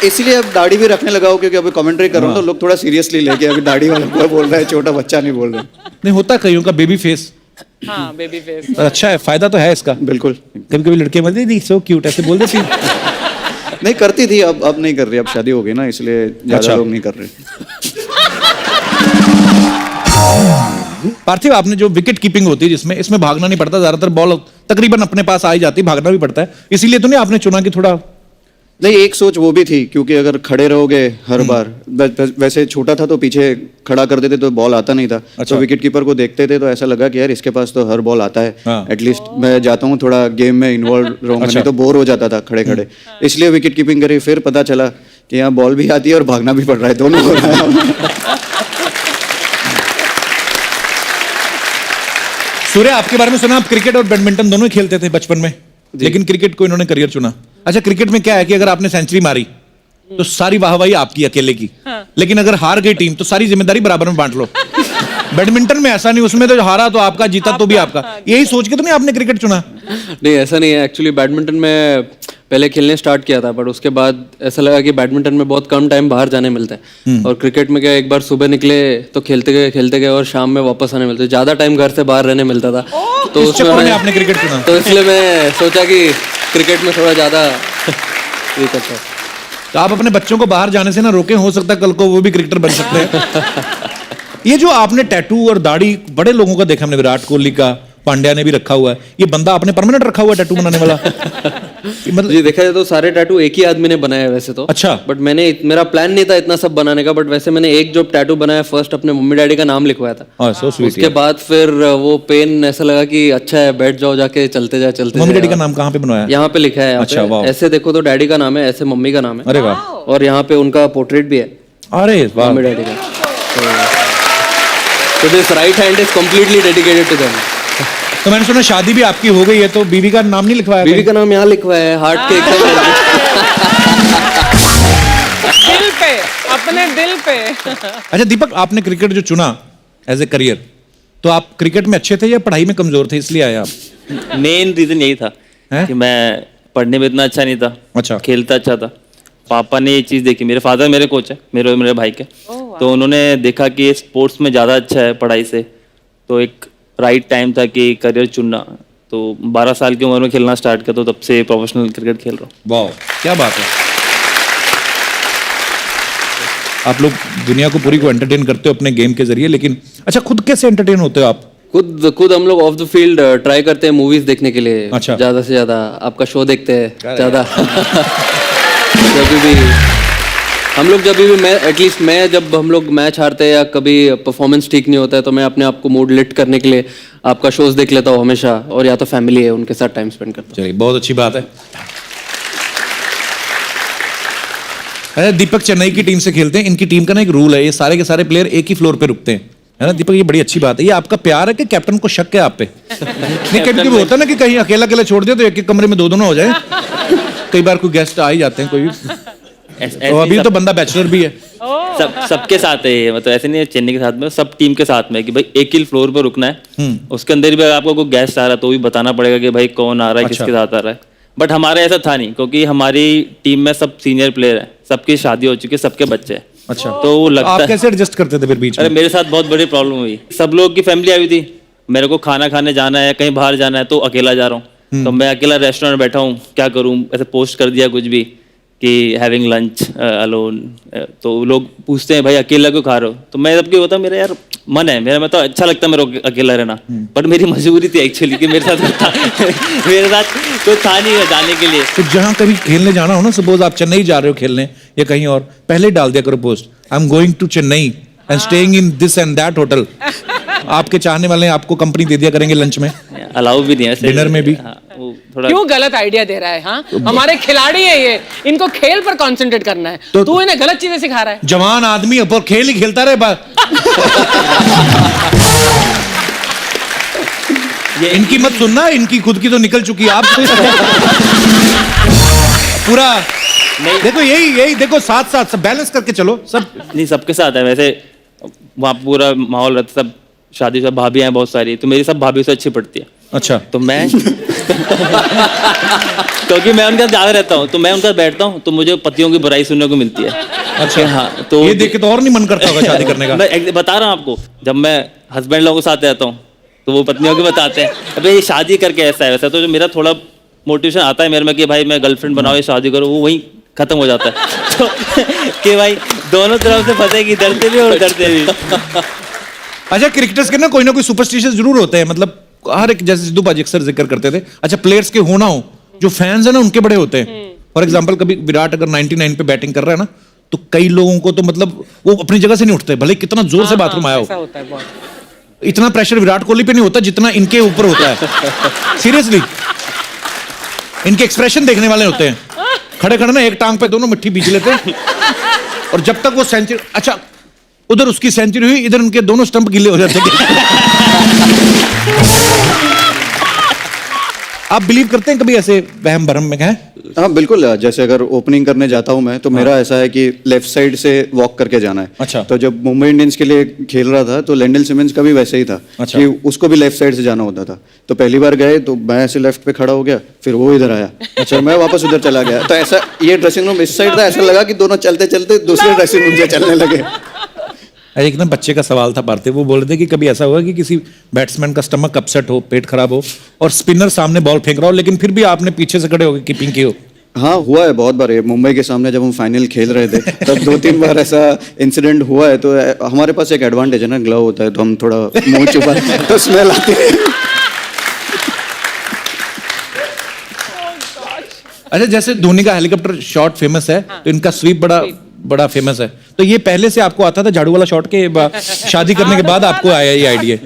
इसीलिए अब दाढ़ी भी रखने लगा हूं, क्योंकि अभी कमेंट्री कर रहा हूं तो लोग थोड़ा सीरियसली लेके, अभी दाढ़ी वाला कोई बोल रहा है, छोटा बच्चा नहीं बोल रहा। नहीं होता कईयों का बेबी फेस। हाँ, बेबी फेस। अच्छा है, फायदा तो है इसका। बिल्कुल। कभी कभी लड़कियां बोलती थी सो क्यूट, ऐसे बोल देती। नहीं करती थी, अब नहीं कर रही, अब शादी हो गई ना, इसलिए ज्यादा लोग नहीं कर रहे। पार्थिव, आपने जो विकेट कीपिंग होती है जिसमें इसमें भागना नहीं पड़ता, ज्यादातर बॉल तकरीबन अपने पास आ ही जाती, भागना भी पड़ता है, इसीलिए तो नहीं आपने चुना कि थोड़ा? नहीं, एक सोच वो भी थी, क्योंकि अगर खड़े रहोगे हर बार, वैसे छोटा था तो पीछे खड़ा कर देते तो बॉल आता नहीं था। अच्छा। तो विकेट कीपर को देखते थे तो ऐसा लगा कि यार इसके पास तो हर बॉल आता है, एटलीस्ट मैं जाता हूँ थोड़ा गेम में इन्वॉल्व रहूंगा। नहीं तो बोर हो जाता था खड़े खड़े, इसलिए विकेट कीपिंग करी। फिर पता चला कि यहाँ बॉल भी आती है और भागना भी पड़ रहा है, दोनों हो रहा है। सूर्य, आपके बारे में सुना, आप क्रिकेट और बैडमिंटन दोनों ही खेलते थे बचपन में, लेकिन क्रिकेट को इन्होंने करियर चुना। अच्छा, क्रिकेट में क्या है कि अगर आपने सेंचुरी मारी तो सारी वाहवाही आपकी अकेले की, लेकिन अगर हार गई टीम तो सारी जिम्मेदारी बराबर में बांट लो। बैडमिंटन में ऐसा नहीं, उसमें तो हारा तो आपका, जीता तो भी आपका। यही सोच के तो नहीं आपने क्रिकेट चुना? नहीं, ऐसा नहीं है। एक्चुअली बैडमिंटन में पहले खेलने स्टार्ट किया था, बट उसके बाद ऐसा लगा कि बैडमिंटन में बहुत कम टाइम बाहर जाने मिलता है, और क्रिकेट में क्या, एक बार सुबह निकले तो खेलते गए और शाम में वापस आने मिलते, ज्यादा टाइम घर से बाहर रहने मिलता था। तो उसमें आपने क्रिकेट चुना, तो इसलिए मैं सोचा कि क्रिकेट में थोड़ा ज्यादा ये करता है। तो आप अपने बच्चों को बाहर जाने से ना रोके, हो सकता है कल को वो भी क्रिकेटर बन सकते हैं। ये जो आपने टैटू और दाढ़ी बड़े लोगों का देखा हमने, विराट कोहली का, पांड्या ने भी रखा हुआ है, ये बंदा आपने परमानेंट रखा हुआ है टैटू बनाने वाला? ये मतलब जी देखा जाए तो सारे टैटू एक ही आदमी ने बनाया है वैसे तो। अच्छा। बट मेरा प्लान नहीं था इतना सब बनाने का, बट वैसे मैंने एक जो टैटू बनाया फर्स्ट अपने मम्मी डैडी का नाम लिखवाया था। So sweet. उसके बाद फिर वो पेन ऐसा लगा कि अच्छा है बैठ जाओ जाके चलते चलते मम्मी डैडी का नाम कहाँ पे बनवाया? यहाँ पे लिखा है। अच्छा, वाह। ऐसे देखो तो डैडी का नाम है, ऐसे मम्मी का नाम है। अरे वाह। और यहाँ पे उनका पोर्ट्रेट भी है अरे वाह। मम्मी डैडी का। तो this right hand is completely dedicated to them. तो मैंने सुना शादी भी आपकी हो गई है, तो बीवी का नाम नहीं लिखवाया? बीवी का नाम यहाँ लिखवाया है हार्ट के एकदम। दिल पे, अपने दिल पे। अच्छा दीपक, आपने क्रिकेट जो चुना एज ए करियर, तो आप क्रिकेट में अच्छे थे या पढ़ाई में कमजोर थे इसलिए आए आप? मेन रीजन यही था कि मैं पढ़ने में इतना अच्छा नहीं था। अच्छा। खेलता अच्छा था। पापा ने ये चीज़ देखी, मेरे फादर मेरे कोच है, मेरे और मेरे भाई के, तो उन्होंने देखा कि ये स्पोर्ट्स में ज़्यादा अच्छा है पढ़ाई से, तो एक राइट टाइम था कि करियर चुनना। तो 12 साल की उम्र में खेलना स्टार्ट किया, तो तब से प्रोफेशनल क्रिकेट खेल रहा हूँ। वाह, क्या बात है। आप लोग दुनिया को पूरी को एंटरटेन करते हो अपने गेम के जरिए, लेकिन अच्छा खुद कैसे एंटरटेन होते हो आप? खुद हम लोग ऑफ द फील्ड ट्राई करते हैं मूवीज देखने के लिए। अच्छा। ज्यादा से ज्यादा आपका शो देखते हैं ज्यादा। जब भी मैं एटलीस्ट जब हम लोग मैच हारते हैं या कभी परफॉर्मेंस ठीक नहीं होता है, तो मैं अपने आप को मूड लिफ्ट करने के लिए आपका शोज देख लेता हूँ हमेशा, और या तो फैमिली है उनके साथ टाइम स्पेंड करता हूँ। चलिए, बहुत अच्छी बात है। अरे दीपक चेन्नई की टीम से खेलते हैं, इनकी टीम का ना एक रूल है, ये सारे के सारे प्लेयर एक ही फ्लोर पे रुकते हैं, है ना दीपक? ये बड़ी अच्छी बात है। ये आपका प्यार है कि कैप्टन को शक है आप पे? नहीं, कभी कभी होता है ना कि कहीं अकेला अकेला छोड़ दिया तो एक एक कमरे में दो ना हो जाए। कई बार कोई गेस्ट आ ही जाते हैं कोई भी। तो अभी तो बंदा बैचलर भी है। सबके साथ है ये, मतलब ऐसे नहीं है चेन्नई के साथ में, सब टीम के साथ में कि भाई एक ही फ्लोर पर रुकना है। उसके अंदर भी अगर आपको कोई गेस्ट आ रहा है तो भी बताना पड़ेगा कि भाई कौन आ रहा है, किसके साथ आ रहा है। बट हमारा ऐसा था नहीं, क्योंकि हमारी टीम में सब सीनियर प्लेयर हैं, सबकी शादी हो चुकी है, सबके बच्चे हैं। अच्छा, तो वो लगता आप है। कैसे एडजस्ट करते थे फिर बीच में? अरे मेरे साथ बहुत बड़ी प्रॉब्लम हुई। सब लोग की फैमिली आई हुई थी, मेरे को खाना खाने जाना है, कहीं बाहर जाना है, तो अकेला जा रहा हूँ। तो मैं अकेला रेस्टोरेंट में बैठा हूँ, क्या करूँ? ऐसे पोस्ट कर दिया कुछ भी कि हैविंग लंच अलोन, तो लोग पूछते हैं भाई अकेला क्यों खा रहे हो? तो मैं जब होता मेरा यार मन है मेरा, मैं तो अच्छा लगता है मेरे को अकेला रहना, पर मेरी मजबूरी थी एक्चुअली कि मेरे साथ मेरे साथ तो था नहीं है जाने के लिए। तो जहां कभी खेलने जाना हो ना, सपोज आप चेन्नई जा रहे हो खेलने या कहीं और, पहले ही डाल दिया करो post, I am going to Chennai and staying in this and that hotel. आपके चाहने वाले आपको कंपनी दे दिया करेंगे लंच में, अलाउ भी नहीं है, डिनर में भी। हाँ, वो थोड़ा क्यों गलत आइडिया दे रहा है? हाँ, हमारे खिलाड़ी है ये, इनको खेल पर कंसंट्रेट करना है, तो तू इन्हें गलत चीजें सिखा रहा है। जवान आदमी पर खेल ही खेलता रहे बस। इनकी मत सुनना, इनकी खुद की तो निकल चुकी है। आप पूरा नहीं, देखो यही देखो, साथ साथ सब बैलेंस करके चलो सब। नहीं, सबके साथ है वैसे, वहाँ पूरा माहौल रहता, सब शादी सब भाभी हैं बहुत सारी, तो मेरी सब भाभी से अच्छी पड़ती है। अच्छा। तो मैं क्योंकि मैं उनके साथ ज्यादा रहता हूँ, तो मैं उनके साथ बैठता हूँ, तो मुझे पतियों की बुराई सुनने को मिलती है। अच्छा। हाँ, तो ये देख के तो और नहीं मन करता होगा शादी करने का। मैं बता रहा हूँ आपको, जब मैं हस्बैंड लोगों के साथ रहता हूँ तो वो पत्नियों के बताते हैं अबे ये शादी करके ऐसा है वैसा, तो जो मेरा थोड़ा मोटिवेशन आता है मेरे में कि भाई मैं गर्लफ्रेंड बनाओ या शादी करो, वो वहीं खत्म हो जाता है। तो कि भाई दोनों तरफ से फंसेगी, डरते भी और डरते भी। अच्छा, क्रिकेटर्स के ना कोई सुपरस्टिशियस जरूर होते हैं, मतलब हर एक, जैसे सिद्धू पाजी अक्सर जिक्र करते थे। अच्छा, प्लेयर्स के होना हो, जो फैंस है ना उनके बड़े होते हैं। फॉर एग्जांपल कभी विराट अगर 99 पे बैटिंग कर रहा है ना, तो कई लोगों को तो मतलब वो अपनी जगह से नहीं उठते, भले कितना जोर से बाथरूम आया ऐसा हो। होता है बहुत। इतना प्रेशर विराट कोहली पे नहीं होता जितना इनके ऊपर होता है। सीरियसली, इनके एक्सप्रेशन देखने वाले होते हैं। खड़े खड़े ना एक टांग पे दोनों मिट्टी बीच लेते हैं, और जब तक वो सेंचुरी, अच्छा उधर उसकी सेंचुरी हुई, इधर उनके दोनों स्टंप गिले हो जाते आप बिलीव करते हैं कभी ऐसे वहम भरम में? हैं? हाँ बिल्कुल। जैसे अगर ओपनिंग करने जाता हूँ मैं, तो मेरा ऐसा है कि लेफ्ट साइड से वॉक करके जाना है। अच्छा। तो जब मुंबई इंडियंस के लिए खेल रहा था, तो लैंडल सिमंस का भी वैसे ही था। अच्छा। कि उसको भी लेफ्ट साइड से जाना होता था। तो पहली बार गए तो मैं ऐसे लेफ्ट पे खड़ा हो गया, फिर वो इधर आया, अच्छा मैं वापस उधर चला गया। तो ऐसा, ये ड्रेसिंग रूम इस साइड था, ऐसा लगा कि दोनों चलते चलते दूसरे ड्रेसिंग रूम से चलने लगे। एक ना बच्चे का सवाल था पार्थिव, वो बोल रहे थे कि कभी ऐसा हुआ कि किसी बैट्समैन का स्टमक अपसेट हो, पेट खराब हो, और स्पिनर सामने बॉल फेंक रहा हो, लेकिन फिर भी आपने पीछे से खड़े होकर कीपिंग की हो? हाँ हुआ है बहुत बार। मुंबई के सामने जब हम फाइनल खेल रहे थे, तब 2-3 बार ऐसा इंसिडेंट हुआ है। तो हमारे पास एक एडवांटेज है ना, ग्लव होता है, तो हम थोड़ा मुंह छुपा तो स्मेल आती है। अच्छा, जैसे धोनी का हेलीकॉप्टर शॉट फेमस है, तो इनका स्वीप बड़ा फेमस है। तो ये पहले से आपको आता था झाड़ू वाला शॉट के शादी करने के बाद आपको आया ये आइडिया?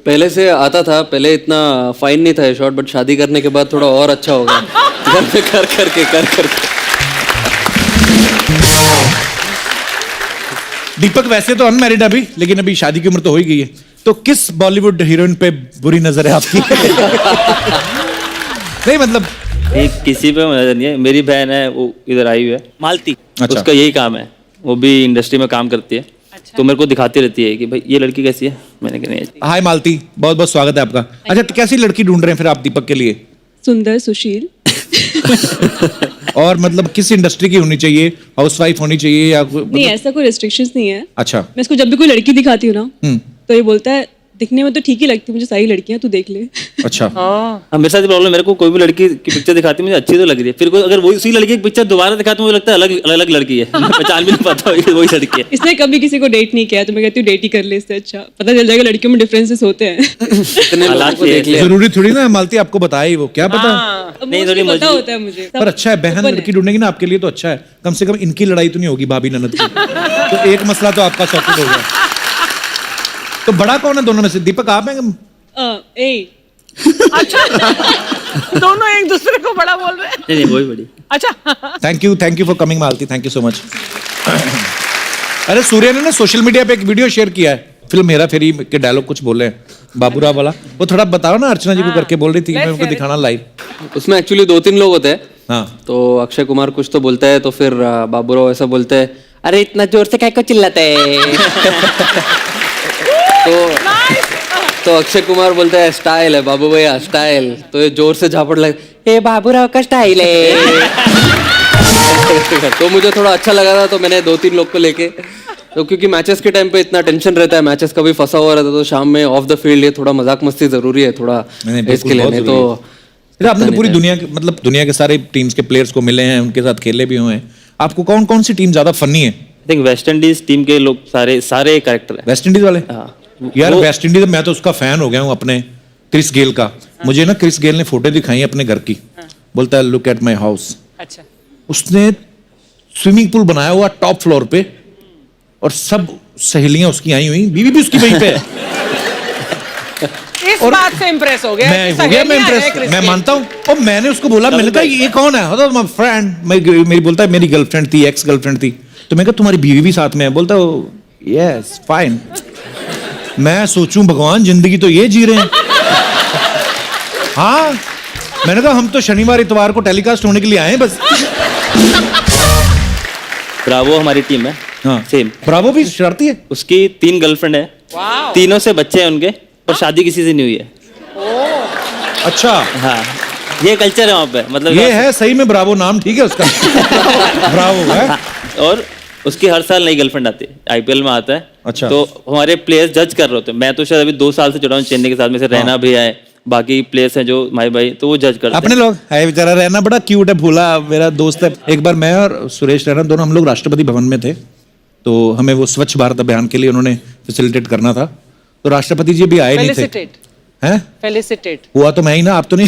पहले से आता था, पहले इतना फाइन नहीं था ये शॉट, बट शादी करने के बाद थोड़ा और अच्छा होगा। घर में कर करके। दीपक वैसे तो अनमैरिड अभी, लेकिन अभी शादी की उम्र तो हो ही गई है। तो किस बॉलीवुड हीरोइन पे बुरी नजर है आपकी? नहीं मतलब किसी पे नजर नहीं है। मेरी बहन है, वो इधर आई हुई है, मालती। अच्छा। उसका यही काम है, वो भी इंडस्ट्री में काम करती है। तो मेरे को दिखाती रहती है कि भाई ये लड़की कैसी है। मैंने कहा नहीं। हाय मालती, बहुत बहुत स्वागत है आपका। अच्छा, तो कैसी लड़की ढूंढ रहे हैं फिर आप दीपक के लिए? सुंदर, सुशील। और मतलब किस इंडस्ट्री की होनी चाहिए? हाउसवाइफ होनी चाहिए या नहीं, ऐसा कोई रेस्ट्रिक्शंस नहीं है। अच्छा। मैं इसको जब भी कोई लड़की दिखाती हूँ ना, तो ये बोलता है दिखने में तो ठीक ही लगती है मुझे, सारी लड़कियां तू देख ले। अच्छा। हाँ, मेरे साथ प्रॉब्लम, मेरे को कोई भी लड़की की पिक्चर दिखाती है मुझे अच्छी तो लग रही है, फिर कोई अगर वही उसी लड़की की पिक्चर दोबारा दिखाती है मुझे लगता है अलग लड़की है। पहचान भी नहीं पाता वही लड़की है। इसने कभी किसी को डेट नहीं किया, तो मैं कहती हूँ डेट ही कर ले, इससे अच्छा पता चल जाएगा लड़कियों में डिफरेंसेस होते हैं। इतने लोगों को देख लिया। जरूरी थोड़ी ना मालती आपको बताए ही, वो क्या पता। नहीं, थोड़ी पता होता है मुझे। पर अच्छा है, बहन लड़की ढूंढेगी ना आपके लिए तो अच्छा है। कम से कम इनकी लड़ाई तो नहीं होगी भाभी ननद की। तो एक मसला तो आपका सॉर्टेड हो गया। तो बड़ा कौन है दोनों में से? दीपक आप हैं? अच्छा, दोनों एक दूसरे को बड़ा बोल रहे हैं। नहीं, वही बड़ी। अच्छा, thank you for coming Malti, thank you so much. अरे सूर्य ने ना सोशल मीडिया पे एक वीडियो शेयर किया है, फिल्म हेरा फेरी के डायलॉग कुछ बोले हैं बाबूराव वाला, वो थोड़ा बताओ ना। अर्चना जी को करके बोल रही थी, मैं उनको दिखाना लाइव। उसमें एक्चुअली 2-3 लोग होते हैं। हाँ। तो अक्षय कुमार कुछ तो बोलता है, तो फिर बाबूराव ऐसा बोलते हैं, अरे इतना जोर से क्या को चिल्लाते है? तो अक्षय कुमार बोलता है स्टाइल है बाबू भैया, स्टाइल। तो ये जोर से झापड़ लगे, ए बाबूराव का स्टाइल है। तो मुझे थोड़ा अच्छा लगा था, तो मैंने 2-3 लोग को लेके, तो क्योंकि मैचेस के टाइम पे इतना टेंशन रहता है, मैचेस कभी फंसा हुआ रहता है, तो शाम में ऑफ द फील्ड ये थोड़ा मजाक मस्ती जरूरी है थोड़ा इसके लिए। नहीं तो आपने तो पूरी दुनिया के मतलब दुनिया के सारे टीम्स के प्लेयर्स को मिले हैं, उनके साथ खेले भी हुए हैं। आपको कौन कौन सी टीम ज्यादा फनी है? I think West Indies team के लोग सारे कैरेक्टर है। वेस्ट इंडीज वाले? हाँ। यार वेस्ट इंडीज मैं तो उसका फैन हो गया हूँ, अपने क्रिस गेल का। मुझे ना क्रिस गेल ने फोटो दिखाई अपने घर की, बोलता है लुक एट माय हाउस। अच्छा। उसने स्विमिंग पूल बनाया हुआ टॉप फ्लोर पे, और सब सहेलियां उसकी आई हुई, बीवी भी उसकी वहीं पे है। इस बात से इम्प्रेस हो गया। मैं इम्प्रेस, मैं मानता हूँ। और मैंने उसको बोला, मैंने कहा ये कौन है? My friend. मेरी बोलता है मेरी गर्लफ्रेंड थी, एक्स गर्लफ्रेंड थी। तो मैं कहा तुम्हारी बीवी भी साथ में है? बोलता यस फाइन। मैं सोचूं भगवान जिंदगी तो ये जी रहे हैं। हाँ, मैंने कहा हम तो शनिवार इतवार को टेलीकास्ट होने के लिए आए हैं बस। ब्रावो हमारी टीम है। हाँ सेम। ब्रावो भी शरारती है। उसकी 3 गर्लफ्रेंड है, तीनों से बच्चे हैं उनके, और शादी किसी से नहीं हुई है। अच्छा। हाँ, ये कल्चर है वहाँ पे, मतलब ये है सही में ब्रावो नाम, ठीक है उसका। ब्रावो है। और उसकी हर साल नई गर्लफ्रेंड आती है, आईपीएल में आता है। अच्छा। तो हमारे प्लेयर्स जज कर रहे होते हैं। मैं तो शायद अभी 2 साल से जुड़ा हूँ चेन्नई के साथ, में से रहना भी है, बाकी प्लेयर्स हैं जो भाई, तो वो जज करते हैं। अपने लोग है बेचारा, रहना बड़ा क्यूट है, भूला मेरा दोस्त है। एक बार मैं और सुरेश रैना दोनों हम लोग राष्ट्रपति भवन में थे, तो हमें वो स्वच्छ भारत अभियान के लिए उन्होंने फैसिलिटेट करना था। तो राष्ट्रपति जी भी आए नहीं थे। हैं? फेलिसिटेट हुआ तो मैं ही ना, आप तो नहीं।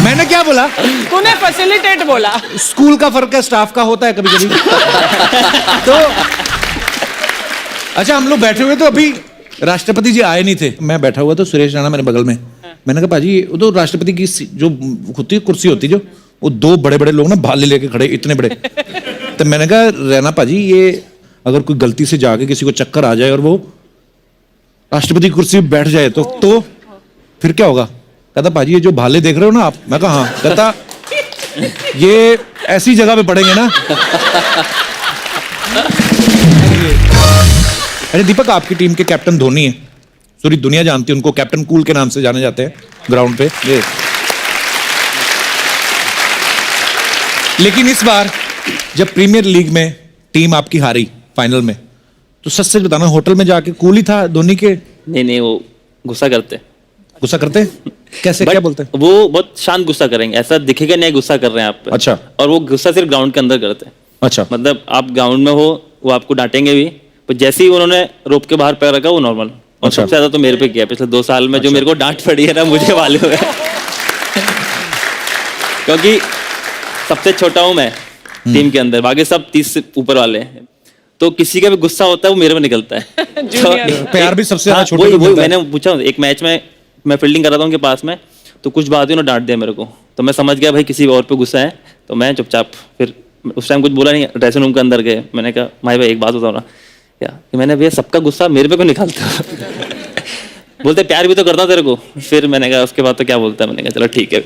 मैंने क्या बोला? तूने फैसिलिटेट बोला। स्कूल का फर्क है, स्टाफ का होता है कभी कभी। तो अच्छा, हम लोग बैठे हुए, तो अभी राष्ट्रपति जी आए नहीं थे। मैं बैठा हुआ तो सुरेश राणा मेरे बगल में। मैंने कहा पाजी, वो तो राष्ट्रपति की जो होती है कुर्सी होती जो, वो 2 बड़े बड़े लोग ना भाले लेके खड़े, इतने बड़े। तो मैंने कहा रैना पाजी, ये अगर कोई गलती से जाके किसी को चक्कर आ जाए और वो राष्ट्रपति की कुर्सी पे बैठ जाए तो फिर क्या होगा? कहता पाजी ये जो भाले देख रहे हो ना आप। मैं कहा हाँ। कहता ये ऐसी जगह पे पड़ेंगे ना। अरे दीपक, आपकी टीम के कैप्टन धोनी है, पूरी दुनिया जानती है उनको, कैप्टन कूल के नाम से जाने जाते हैं ग्राउंड पे। लेकिन इस बार जब प्रीमियर लीग में टीम आपकी हारी फाइनल में, तो सच सच बताना, होटल में जाके कूल ही था धोनी के? नहीं, वो गुस्सा करते। गुस्सा करते? कैसे, क्या बोलते हैं? वो बहुत शांत गुस्सा करेंगे, ऐसा दिखेगा नहीं गुस्सा कर रहे हैं आप पे। अच्छा। और वो गुस्सा सिर्फ ग्राउंड के अंदर करते हैं। अच्छा। मतलब आप ग्राउंड में हो, वो आपको डांटेंगे भी, पर जैसे ही उन्होंने रोप के बाहर पैर रखा वो नॉर्मल, और सबसे ज्यादा तो मेरे पे किया पिछले 2 साल में। जो मेरे को डांट पड़ी है ना, मुझे मालूम है। क्योंकि सबसे छोटा हूं मैं टीम के अंदर, बाकी सब 30 से ऊपर वाले हैं। तो किसी का भी गुस्सा होता है वो मेरे में निकलता है। प्यार भी सबसे ज्यादा छोटे वही को मिलता है। मैंने पूछा एक मैच में, मैं फील्डिंग कर रहा था उनके पास में, तो कुछ बात हुई, उन्होंने डांट दिया मेरे को। तो मैं समझ गया भाई किसी और पे गुस्सा है, तो मैं चुपचाप फिर उस टाइम कुछ बोला नहीं। ड्रेसिंग रूम के अंदर गए, मैंने कहा भाई एक बात बताओ ना, क्या कि मैंने भैया सबका गुस्सा मेरे पे क्यों निकालता हो? बोलते प्यार भी तो करता हूं तेरे को। फिर मैंने कहा उसके बाद तो क्या बोलता है, मैंने कहा चलो ठीक है।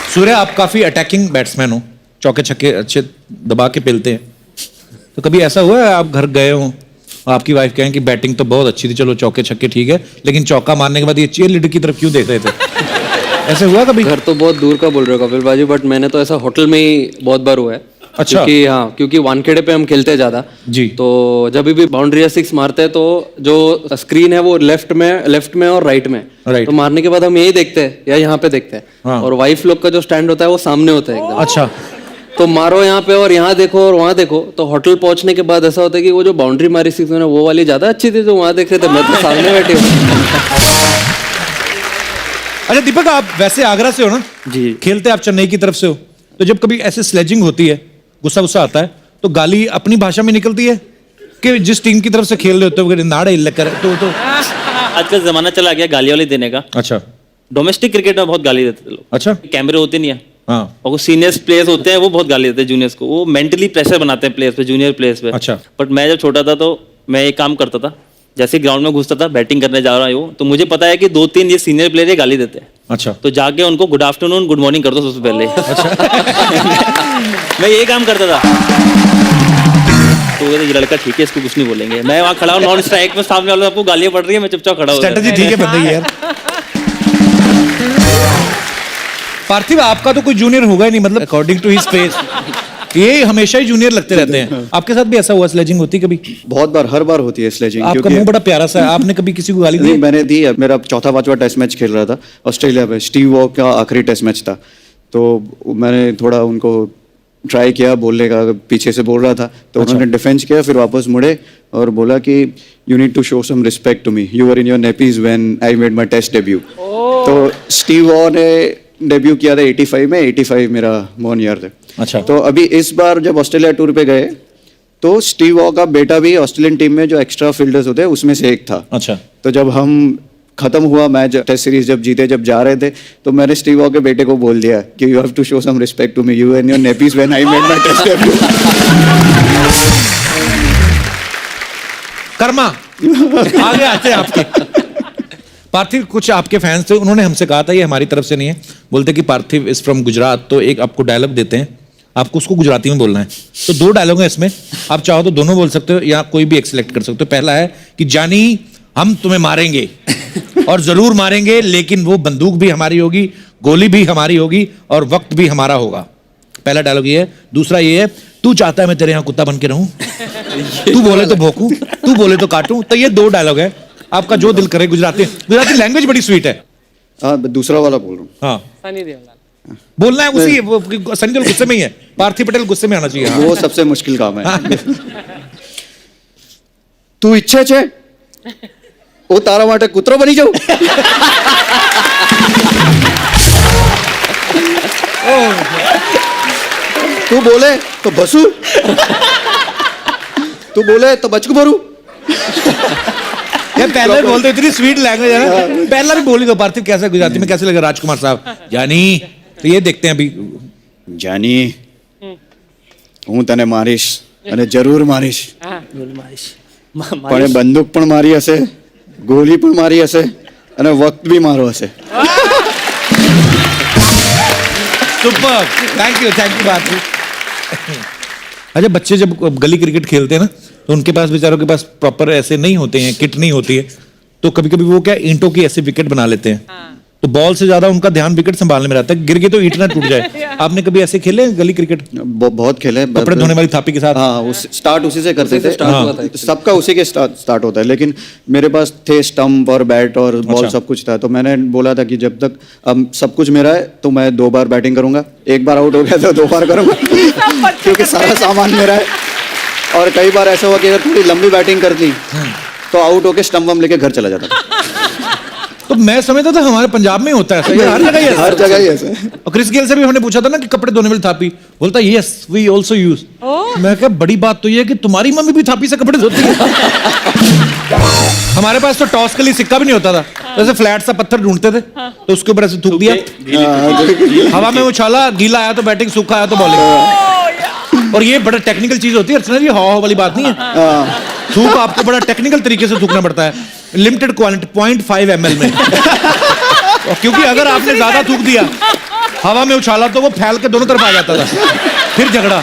सूर्य, आप काफी अटैकिंग बैट्समैन हो, चौके छक्के अच्छे दबा के पेलते हैं। तो कभी ऐसा हुआ है आप घर गए हो, आपकी वाइफ कहें कि बैटिंग तो बहुत अच्छी थी, चलो चौके छक्के ठीक है, लेकिन चौका मारने के बाद ये चीयर लीडर की तरफ क्यों देख रहे थे? ऐसे हुआ कभी? घर तो बहुत दूर का बोल रहे हो कपिल बाजी, बट मैंने तो ऐसा होटल में ही बहुत बार हुआ है। अच्छा। क्योंकि वानखेड़े पे हम खेलते हैं ज्यादा जी। तो जब भी बाउंड्री या 6 मारते हैं तो जो स्क्रीन है वो लेफ्ट में और राइट में। राइट। तो मारने के बाद हम यही देखते हैं या यहाँ पे देखते हैं। हाँ। और वाइफ लोग का जो स्टैंड होता है वो सामने होता है एकदम। अच्छा। तो मारो यहाँ पे और यहाँ देखो और वहाँ देखो। तो होटल पहुंचने के बाद ऐसा होता है कि वो जो बाउंड्री मारी 6 में वो वाली ज्यादा अच्छी थी जो वहाँ देख रहे थे, मैं तो सामने बैठे हूँ। अच्छा दीपक, आप वैसे आगरा से हो ना? जी। खेलते आप चेन्नई की तरफ से हो, तो जब कभी ऐसे स्लेजिंग होती है, गुस्सा आता है, तो गाली अपनी भाषा में निकलती है कि जिस टीम की तरफ से खेल रहे होते हो नाड़े लेकर तो आजकल जमाना चला गया गाली वाली देने का। अच्छा। डोमेस्टिक क्रिकेट में बहुत गाली देते थे लोग। अच्छा। कैमरे होते नहीं है, हाँ। और वो सीनियर्स प्लेयर्स होते हैं वो बहुत गाली देते हैं जूनियर्स को। वो मेंटली प्रेशर बनाते हैं प्लेयर्स पे, जूनियर प्लेयर्स पे। अच्छा। बट मैं जब छोटा था तो मैं एक काम करता था, जैसे ग्राउंड में घुसता था, बैटिंग करने जा रहा हूँ, तो मुझे पता है कि 2-3 ये सीनियर प्लेयर गाली देते हैं। अच्छा। तो जाके उनको गुड आफ्टरनून गुड मॉर्निंग कर दो सबसे पहले। मैं ये काम करता था। तो ये लड़का ठीक है, इसको कुछ नहीं बोलेंगे। मैं वहाँ खड़ा हूँ नॉन स्ट्राइक में, सामने वालों आपको गालियाँ पड़ रही है, मैं चुपचाप खड़ा हूँ। स्ट्रेटजी ठीक है बंदे की यार। पार्थिव, आपका तो कोई जूनियर होगा ही नहीं, मतलब अकॉर्डिंग टू हिज फेस ये हमेशा ही जूनियर लगते रहते हैं। आपके साथ भी ऐसा हुआ? स्लेजिंग होती कभी? बहुत बार, हर बार होती है स्लेजिंग। आपका मुंह बड़ा प्यारा सा है, आपने कभी किसी को गाली दी? नहीं, मैंने दी है। मेरा 4था-5वां टेस्ट मैच खेल रहा था ऑस्ट्रेलिया में, स्टीव वॉ का आखिरी टेस्ट मैच था। तो मैंने थोड़ा उनको ट्राई किया बोलने का, पीछे से बोल रहा था तो उन्होंने डिफेंस किया, फिर वापस मुड़े और बोला कि you need to show some respect to me, you were in your nappies when I made my test debut. तो स्टीव वॉ ने डेब्यू किया था 85 में, 85 मेरा बॉर्न ईयर थे। अच्छा। तो अभी इस बार जब ऑस्ट्रेलिया टूर पे गए तो स्टीव वॉ का बेटा भी ऑस्ट्रेलियन टीम में जो एक्स्ट्रा फील्डर्स होते हैं उसमें से एक था। अच्छा। तो जब हम खत्म हुआ मैच, टेस्ट सीरीज जब जीते, जब जा रहे थे, तो मैंने स्टीव वॉ के बेटे को बोल दिया कि you have to show some respect to me, you and your nappies when I made my test debut. कर्मा आगे आते हैं आपके। पार्थिव, कुछ आपके फैंस थे, उन्होंने हमसे कहा था, ये हमारी तरफ से नहीं है, बोलते कि पार्थिव इज फ्रॉम गुजरात, तो एक आपको डायलॉग देते हैं, आपको उसको गुजराती में बोलना है। तो 2 डायलॉग हैं इसमें, आप चाहो तो दोनों बोल सकते हो या कोई भी एक सिलेक्ट कर सकते हो। पहला है कि जानी हम तुम्हें मारेंगे और जरूर मारेंगे, लेकिन वो बंदूक भी हमारी होगी, गोली भी हमारी होगी और वक्त भी हमारा होगा। पहला डायलॉग ये है। दूसरा ये है, तू चाहता है मैं तेरे यहाँ कुत्ता बन के रहूं, तू बोले तो भौंकूं, तू बोले तो काटूं। तो ये 2 डायलॉग है, आपका जो दिल करे। गुजराती लैंग्वेज बड़ी स्वीट है। हाँ, दूसरा वाला बोल रहा हूँ। हाँ, सनी देओल बोलना है उसी। सनी देओल गुस्से में ही है, पार्थिव पटेल गुस्से में आना चाहिए। वो सबसे मुश्किल काम है। तू इच्छे छे ओ तारा माटे कुतरो बनी जाऊ। तू बोले तो बसू, तू बोले तो बचकू भरू। ये पहले बोलते, इतनी स्वीट लैंग्वेज है ना। पहला भी बोली दो पार्थिव, कैसा गुजराती में कैसे लगा राजकुमार साहब? जानी, तो ये देखते हैं अभी। जानी હું તને મારીશ અને જરૂર મારીશ, પણ એ બંદૂક પણ મારી હશે, ગોળી પણ મારી હશે અને વખત બી મારો હશે। सुपर, थैंक यू पार्थिव। अच्छा, बच्चे जब गली क्रिकेट खेलते हैं ना, तो उनके पास बेचारों के पास प्रॉपर ऐसे नहीं होते हैं, किट नहीं होती है, तो कभी कभी वो क्या ईंटों की ऐसे विकेट बना लेते हैं। तो बॉल से ज्यादा उनका ध्यान विकेट संभालने में रहता है, गिर गए तो ईंट ना टूट जाए। आपने कभी ऐसे खेले गली क्रिकेट? बहुत खेले, कपड़े धोने वाली थापी के साथ। हाँ, स्टार्ट उसी से करते थे। सबका उसी के स्टार्ट होता है, लेकिन मेरे पास थे स्टंप और बैट और बॉल, सब कुछ था। तो मैंने बोला था कि जब तक अब सब कुछ मेरा है तो मैं 2 बार बैटिंग करूंगा, 1 बार आउट हो गया तो 2 बार करूंगा, क्योंकि सारा सामान मेरा है। और कई बार ऐसा हुआ कि अगर थोड़ी लंबी बैटिंग कर दी तो आउट होके स्टंप वम लेके घर चला जाता था। तो मैं समझता था हमारे पंजाब में ही होता है ऐसा, ये हर जगह ही ऐसा हर जगह ही ऐसा है। और क्रिस गेल से भी हमने पूछा था ना कि कपड़े धोने वाली थापी, बोलता यस वी आल्सो यूज। मैं कहा बड़ी बात तो ये है कि तुम्हारी मम्मी भी थापी से कपड़े धोती है। हमारे पास तो टॉस के लिए सिक्का भी नहीं होता था, जैसे फ्लैट सा पत्थर ढूंढते थे तो उसके ऊपर ऐसे थूक दिया, हवा में उछाला, गीला आया तो बैटिंग, सूखा आया तो बॉलिंग। और ये बड़ा टेक्निकल चीज होती है अर्चना जी, हवा वाली बात नहीं है। थूक आपको बड़ा टेक्निकल तरीके से थूकना पड़ता है, लिमिटेड क्वांटिटी 0.5 ml में। क्योंकि अगर आपने ज्यादा थूक दिया, हवा में उछाला तो वो फैल के दोनों तरफ आ जाता था, फिर झगड़ा।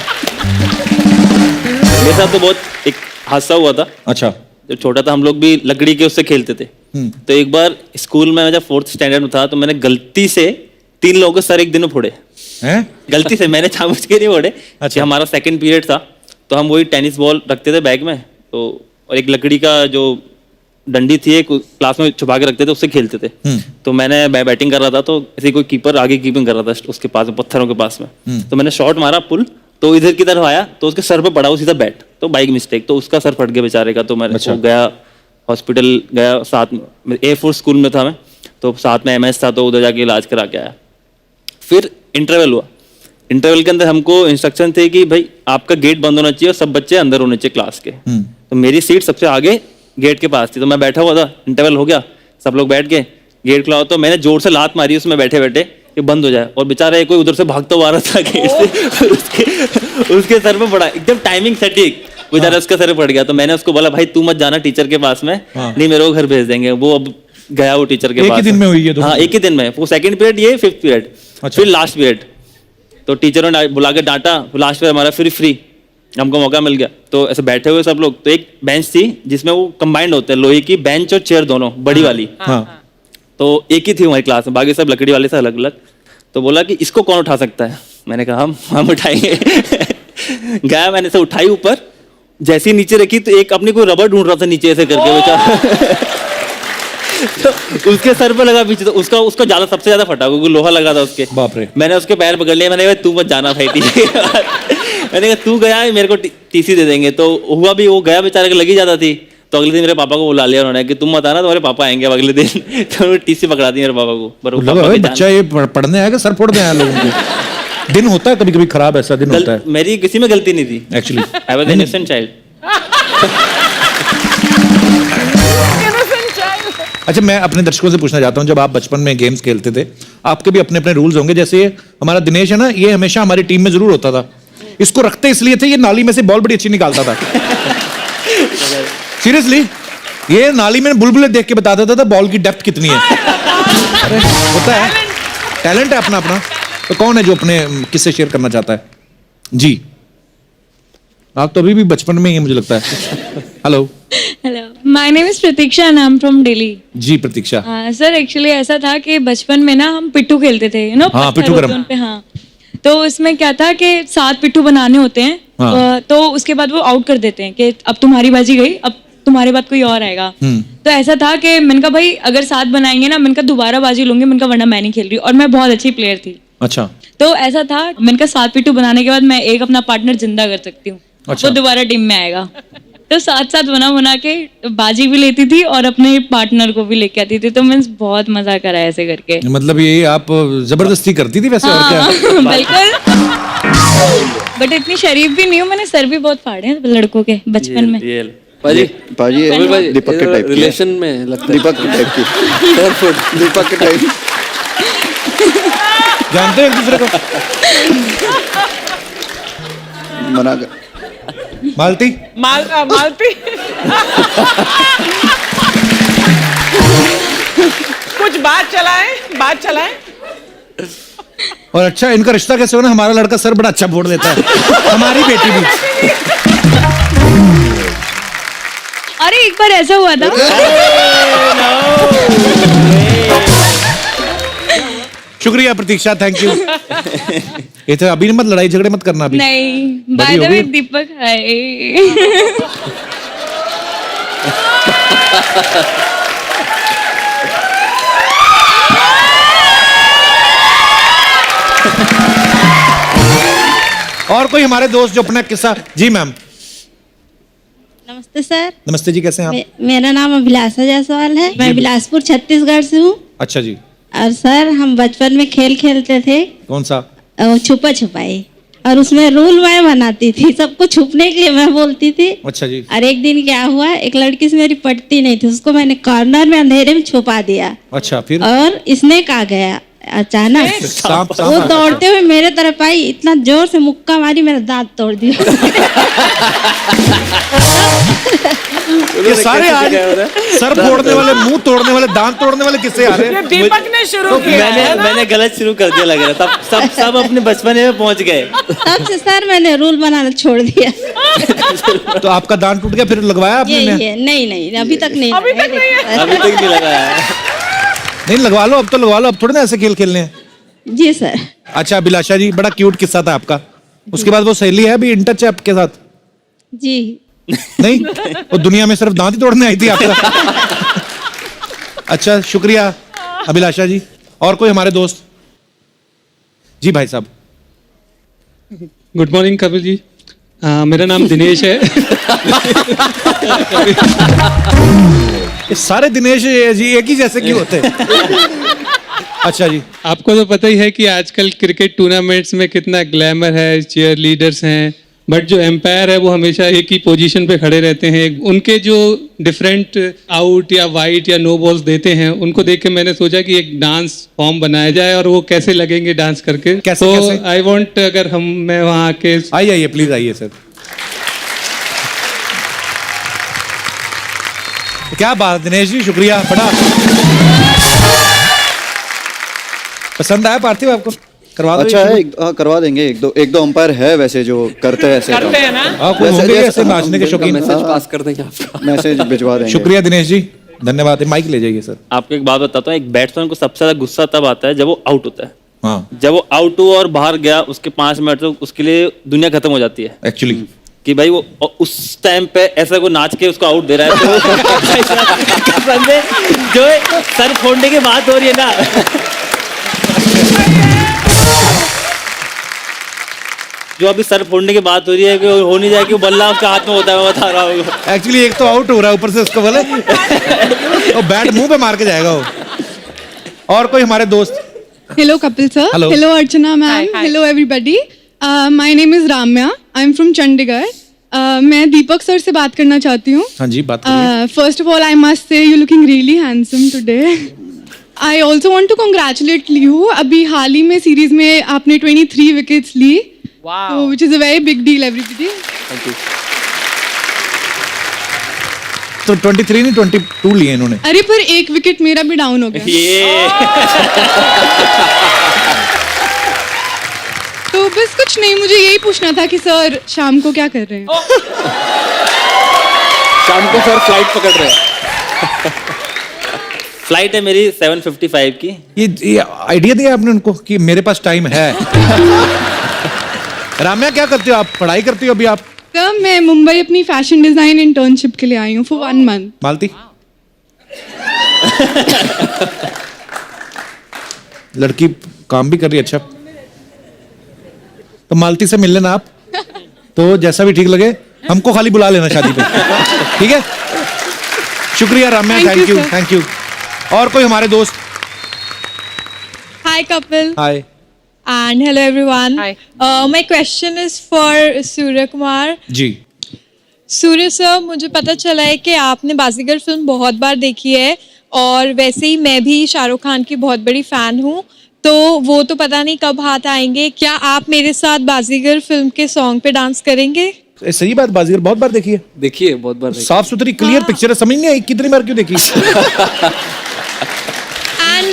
मेरे साथ तो बहुत एक हादसा हुआ था। अच्छा। जब छोटा था हम लोग भी लकड़ी के उससे खेलते थे। तो एक बार स्कूल में जब 4th स्टैंडर्ड में था तो मैंने गलती से 3 लोगों के सर एक दिन में फोड़े हैं? गलती से, मैंने जानबूझ के नहीं फोड़े। अच्छा। हमारा 2nd पीरियड था तो हम वही टेनिस बॉल रखते थे बैग में, तो और एक लकड़ी का जो डंडी थी एक क्लास में छुपा के रखते थे, उससे खेलते थे। तो मैंने बैटिंग कर रहा था तो ऐसे कोई कीपर आगे कीपिंग कर रहा था उसके पास में, पत्थरों के पास में। तो मैंने शॉट मारा पुल, तो इधर की तरफ आया तो उसके सर पे पड़ा वो सीधा बैट, तो बाइक मिस्टेक, तो उसका सर फट गया बेचारे का। तो मैंने वो गया हॉस्पिटल गया, साथ में एयरफोर्स स्कूल में था मैं, तो साथ में MS था, तो उधर जाके इलाज करा के आया। फिर इंटरवल हुआ, इंटरवल के अंदर हमको इंस्ट्रक्शन थे कि भाई आपका गेट बंद होना चाहिए और सब बच्चे अंदर होने चाहिए क्लास के। तो मेरी सीट सबसे आगे गेट के पास थी, तो मैं बैठा हुआ था, इंटरवल हो गया, सब लोग बैठ गए, गेट खुला, तो मैंने जोर से लात मारी उसमें बैठे बैठे कि बंद हो जाए, और बेचारा कोई उधर से भागता हुआ आ रहा था गेट से, उसके सर पे पड़ा, एकदम टाइमिंग सटीक, बेचारा उसका सर पे पड़ गया। तो मैंने उसको बोला भाई तू मत जाना टीचर के पास में, नहीं मेरे को घर भेज देंगे। वो अब गया वो टीचर के पास। एक ही दिन में हुई है? हाँ एक ही दिन में, वो 2nd पीरियड, ये 5th पीरियड, फिर लास्ट पीरियड। तो टीचरों ने बुला के डांटा, लास्ट पीरियड हमारा फ्री हमको मौका मिल गया। तो ऐसे बैठे हुए सब लोग, तो एक बेंच थी जिसमें वो कंबाइंड होते हैं, लोहे की बेंच और चेयर दोनों बड़ी वाली। तो एक ही थी हमारी क्लास में, बाकी सब लकड़ी वाले से अलग अलग। तो बोला कि इसको कौन उठा सकता है, मैंने कहा हम उठाएंगे। गया, मैंने से उठाई ऊपर, जैसे ही नीचे रखी तो एक अपनी कोई रबर ढूंढ रहा था नीचे ऐसे करके बेचारा। तो उसके सर पे लगा पीछे, तो उसका ज्यादा सबसे ज्यादा फटा, क्योंकि लोहा लगा था उसके। बाप रे। मैंने उसके पैर पकड़ लिया, मैंने कहा तू मत जाना भाई। मैंने कहा तू गया है मेरे को TC दे देंगे। तो हुआ भी, वो गया बेचारे को लगी जाता थी। तो अगले दिन मेरे पापा को बुला लिया उन्होंने कि तुम मत आना, तुम्हारे पापा आएंगे अगले दिन। तो TC पकड़ा दी मेरे पापा को। पर बच्चा ये पढ़ने आएगा, सर फोड़ दें लोगों को। दिन होता है कभी कभी खराब, ऐसा दिन होता है। मेरी किसी में गलती नहीं थी actually, I was innocent child. अच्छा, मैं अपने दर्शकों से पूछना चाहता हूं, जब आप बचपन में गेम्स खेलते थे, आपके भी अपने अपने रूल्स होंगे। जैसे हमारा दिनेश है ना, ये हमेशा हमारी टीम में जरूर होता था। इसको रखते इसलिए थे, ये नाली में से बॉल बड़ी अच्छी निकालता था। सीरियसली, ये नाली में बुलबुले देख के बता देता था बॉल की डेप्थ कितनी है। अरे होता है, टैलेंट है अपना अपना। तो कौन है जो अपने किससे शेयर करना चाहता है? जी, आप तो अभी भी बचपन में ही, मुझे लगता है। Hello my name is Pratiksha and I am from Delhi. जी प्रतीक्षा। सर एक्चुअली ऐसा था कि बचपन में ना हम पिट्ठू खेलते थे, यू नो। हाँ, पिट्ठू गरम। हाँ, तो इसमें क्या था कि 7 पिट्ठू बनाने होते हैं। हाँ। तो उसके बाद वो आउट कर देते हैं कि अब तुम्हारी बाजी गई, अब तुम्हारे बाद कोई और आएगा। तो ऐसा था कि मैंने कहा भाई अगर 7 बनाएंगे ना, मैंने कहा दोबारा बाजी लूंगी, मैंने कहा वरना मैं नहीं खेल रही। और मैं बहुत अच्छी प्लेयर थी। अच्छा। तो ऐसा था, मैंने कहा 7 पिट्ठू बनाने के बाद मैं एक अपना पार्टनर जिंदा कर सकती हूँ। अच्छा। वो दोबारा टीम में आएगा। तो 7 बना के बाजी भी लेती थी और अपने पार्टनर को भी लेके आती थी। तो मैं बहुत मजा करा ऐसे करके। मतलब ये आप जबरदस्ती करती थी वैसे? और क्या? बिल्कुल। बट इतनी शरीफ भी नहीं हूँ, मैंने सर भी बहुत फाड़े हैं लड़कों के बचपन में। पाजी दीपक के टाइप रिलेशन में लगता है। दीपक के टाइप की। दीपक के टाइप जानते हैं एक दूसरे को? मना कर। मालती मालती कुछ बात चलाएं। और अच्छा, इनका रिश्ता कैसे होना? हमारा लड़का सर बड़ा अच्छा फोड़ देता है, हमारी बेटी भी। अरे एक बार ऐसा हुआ था। शुक्रिया प्रतीक्षा, थैंक यू। ये तो अभी मत लड़ाई झगड़े मत करना अभी। नहीं, बाय द वे दीपक है। और कोई हमारे दोस्त जो अपना किस्सा? जी मैम। नमस्ते सर। नमस्ते जी, कैसे हैं आप? मेरा नाम अभिलाषा जायसवाल है, मैं बिलासपुर छत्तीसगढ़ से हूँ। अच्छा जी। और सर हम बचपन में खेल खेलते थे, कौन सा? छुपा छुपाई, और उसमें रूल मैं बनाती थी, सबको छुपने के लिए मैं बोलती थी। अच्छा जी। और एक दिन क्या हुआ, एक लड़की से मेरी पटती नहीं थी, उसको मैंने कॉर्नर में अंधेरे में छुपा दिया। अच्छा, फिर? और स्नेक आ गया अचानक, सांप वो दौड़ते हुए मेरे तरफ आई, इतना जोर से मुक्का मारी, मेरा दांत तोड़ दिया। ये सारे आज सर फोड़ने वाले, मुंह तोड़ने वाले, दांत तोड़ने वाले किससे आ रहे हैं? दीपक ने शुरू किया है ना? मैंने गलत शुरू कर दिया लग रहा था। सब अपने बचपने में पहुंच गए। तब से सर मैंने रूल बनाना छोड़ दिया। तो आपका दांत टूट गया, फिर लगवाया आपने? ये नहीं, अभी तक नहीं अभी तक नहीं लगाया। नहीं, लगवा लो, अब तो लगवा लो, अब थोड़े ना ऐसे खेल खेलने हैं। जी सर। अच्छा अभिलाषा जी, बड़ा क्यूट किस्सा था आपका। उसके बाद वो सहेली है अभी इन टच है आपके साथ? जी नहीं, वो दुनिया में सिर्फ दांत ही तोड़ने आई थी आपका। अच्छा, शुक्रिया अभिलाषा जी। और कोई हमारे दोस्त? जी भाई साहब। गुड मॉर्निंग कपिल जी, मेरा नाम दिनेश है। ये सारे दिनेश जी एक ही जैसे क्यों होते हैं? अच्छा जी। आपको तो पता ही है कि आजकल क्रिकेट टूर्नामेंट्स में कितना ग्लैमर है, चीयर लीडर्स हैं, बट जो एम्पायर है वो हमेशा एक ही पोजीशन पे खड़े रहते हैं। उनके जो डिफरेंट आउट या वाइट या नो बॉल्स देते हैं, उनको देख के मैंने सोचा कि एक डांस फॉर्म बनाया जाए और वो कैसे लगेंगे डांस करके। कैसे, तो कैसे? आई वांट, अगर मैं वहाँ आके आइए प्लीज आइए सर। क्या बात दिनेश जी, शुक्रिया। बड़ा पसंद आया पार्थिव आपको? करवा दो। अच्छा है, करवा देंगे। एक दो अंपायर है वैसे जो करते हैं ऐसे काम। करते हैं ना? आप होंगे ऐसे नाचने के शौकीन? मैसेज पास कर देंगे आपका। मैसेज भिजवा देंगे। शुक्रिया दिनेश जी, धन्यवाद। माइक ले जाइए सर। आपको एक बात बताता हूँ, एक बैट्समैन को सबसे ज्यादा गुस्सा तब आता है जब वो आउट होता है। हाँ, जब वो आउट हुआ और बाहर गया, उसके 5 मिनट तो उसके लिए दुनिया खत्म हो जाती है एक्चुअली। कि भाई वो उस टाइम पे ऐसा को नाच के उसको आउट दे रहा है। तो जो है सर फोड़ने की बात हो रही है ना, जो अभी सर फोड़ने की बात हो रही है कि हो नहीं जाए कि वो बल्ला उसके हाथ में होता है, मैं बता रहा हूँ। एक्चुअली एक तो आउट हो रहा है, ऊपर से उसको बोले और बैट मुंह पे मार के जाएगा वो। और कोई हमारे दोस्त? Hello Kapil sir. Hello. Archana ma'am. Hi. Hello everybody. My name is Ramya. I'm from Chandigarh. मैं दीपक सर से बात करना चाहती हूँ। हाँ जी, बात करिए। First of all, I must say you're looking really handsome today. I also want to congratulate you. अभी हाल ही में सीरीज में आपने 23 विकेट्स ली, wow, which is a very big deal everybody. Thank you. तो 23 नहीं 22 लिए इन्होंने। अरे पर एक विकेट मेरा भी डाउन हो गया। ये तो बस कुछ नहीं, मुझे यही पूछना था कि सर शाम को क्या कर रहे हैं? शाम को सर फ्लाइट पकड़ रहे हैं। फ्लाइट है मेरी 7:55 की। ये आइडिया दिया आपने उनको कि मेरे पास टाइम है। राम्या, क्या करते हो आप? पढ़ाई करती हो अभी आप? सर मैं मुंबई अपनी फैशन डिजाइन इंटर्नशिप के लिए आई हूँ फॉर 1 month। मालती? लड़की काम भी कर रही है। अच्छा, तो मालती से मिल लेना आप, तो जैसा भी ठीक लगे हमको खाली बुला लेना शादी पे, ठीक है? शुक्रिया Ramya, Thank you, thank you. और कोई हमारे दोस्त? Hi Kapil hi. and hello everyone. Hi. My question is for Surya Kumar. जी। सूर्य सर, मुझे पता चला है कि आपने बाजीगर फिल्म बहुत बार देखी है, और वैसे ही मैं भी शाहरुख खान की बहुत बड़ी फैन हूँ, तो वो तो पता नहीं कब हाथ आएंगे। क्या आप मेरे साथ बाजीगर फिल्म के सॉन्ग पे डांस करेंगे? सही बात, बाजीगर बहुत बार देखी है। देखिए, बहुत बार देखिए। साफ सुथरी क्लियर पिक्चर है, समझ नहीं आई कितनी बार क्यों देखी। एंड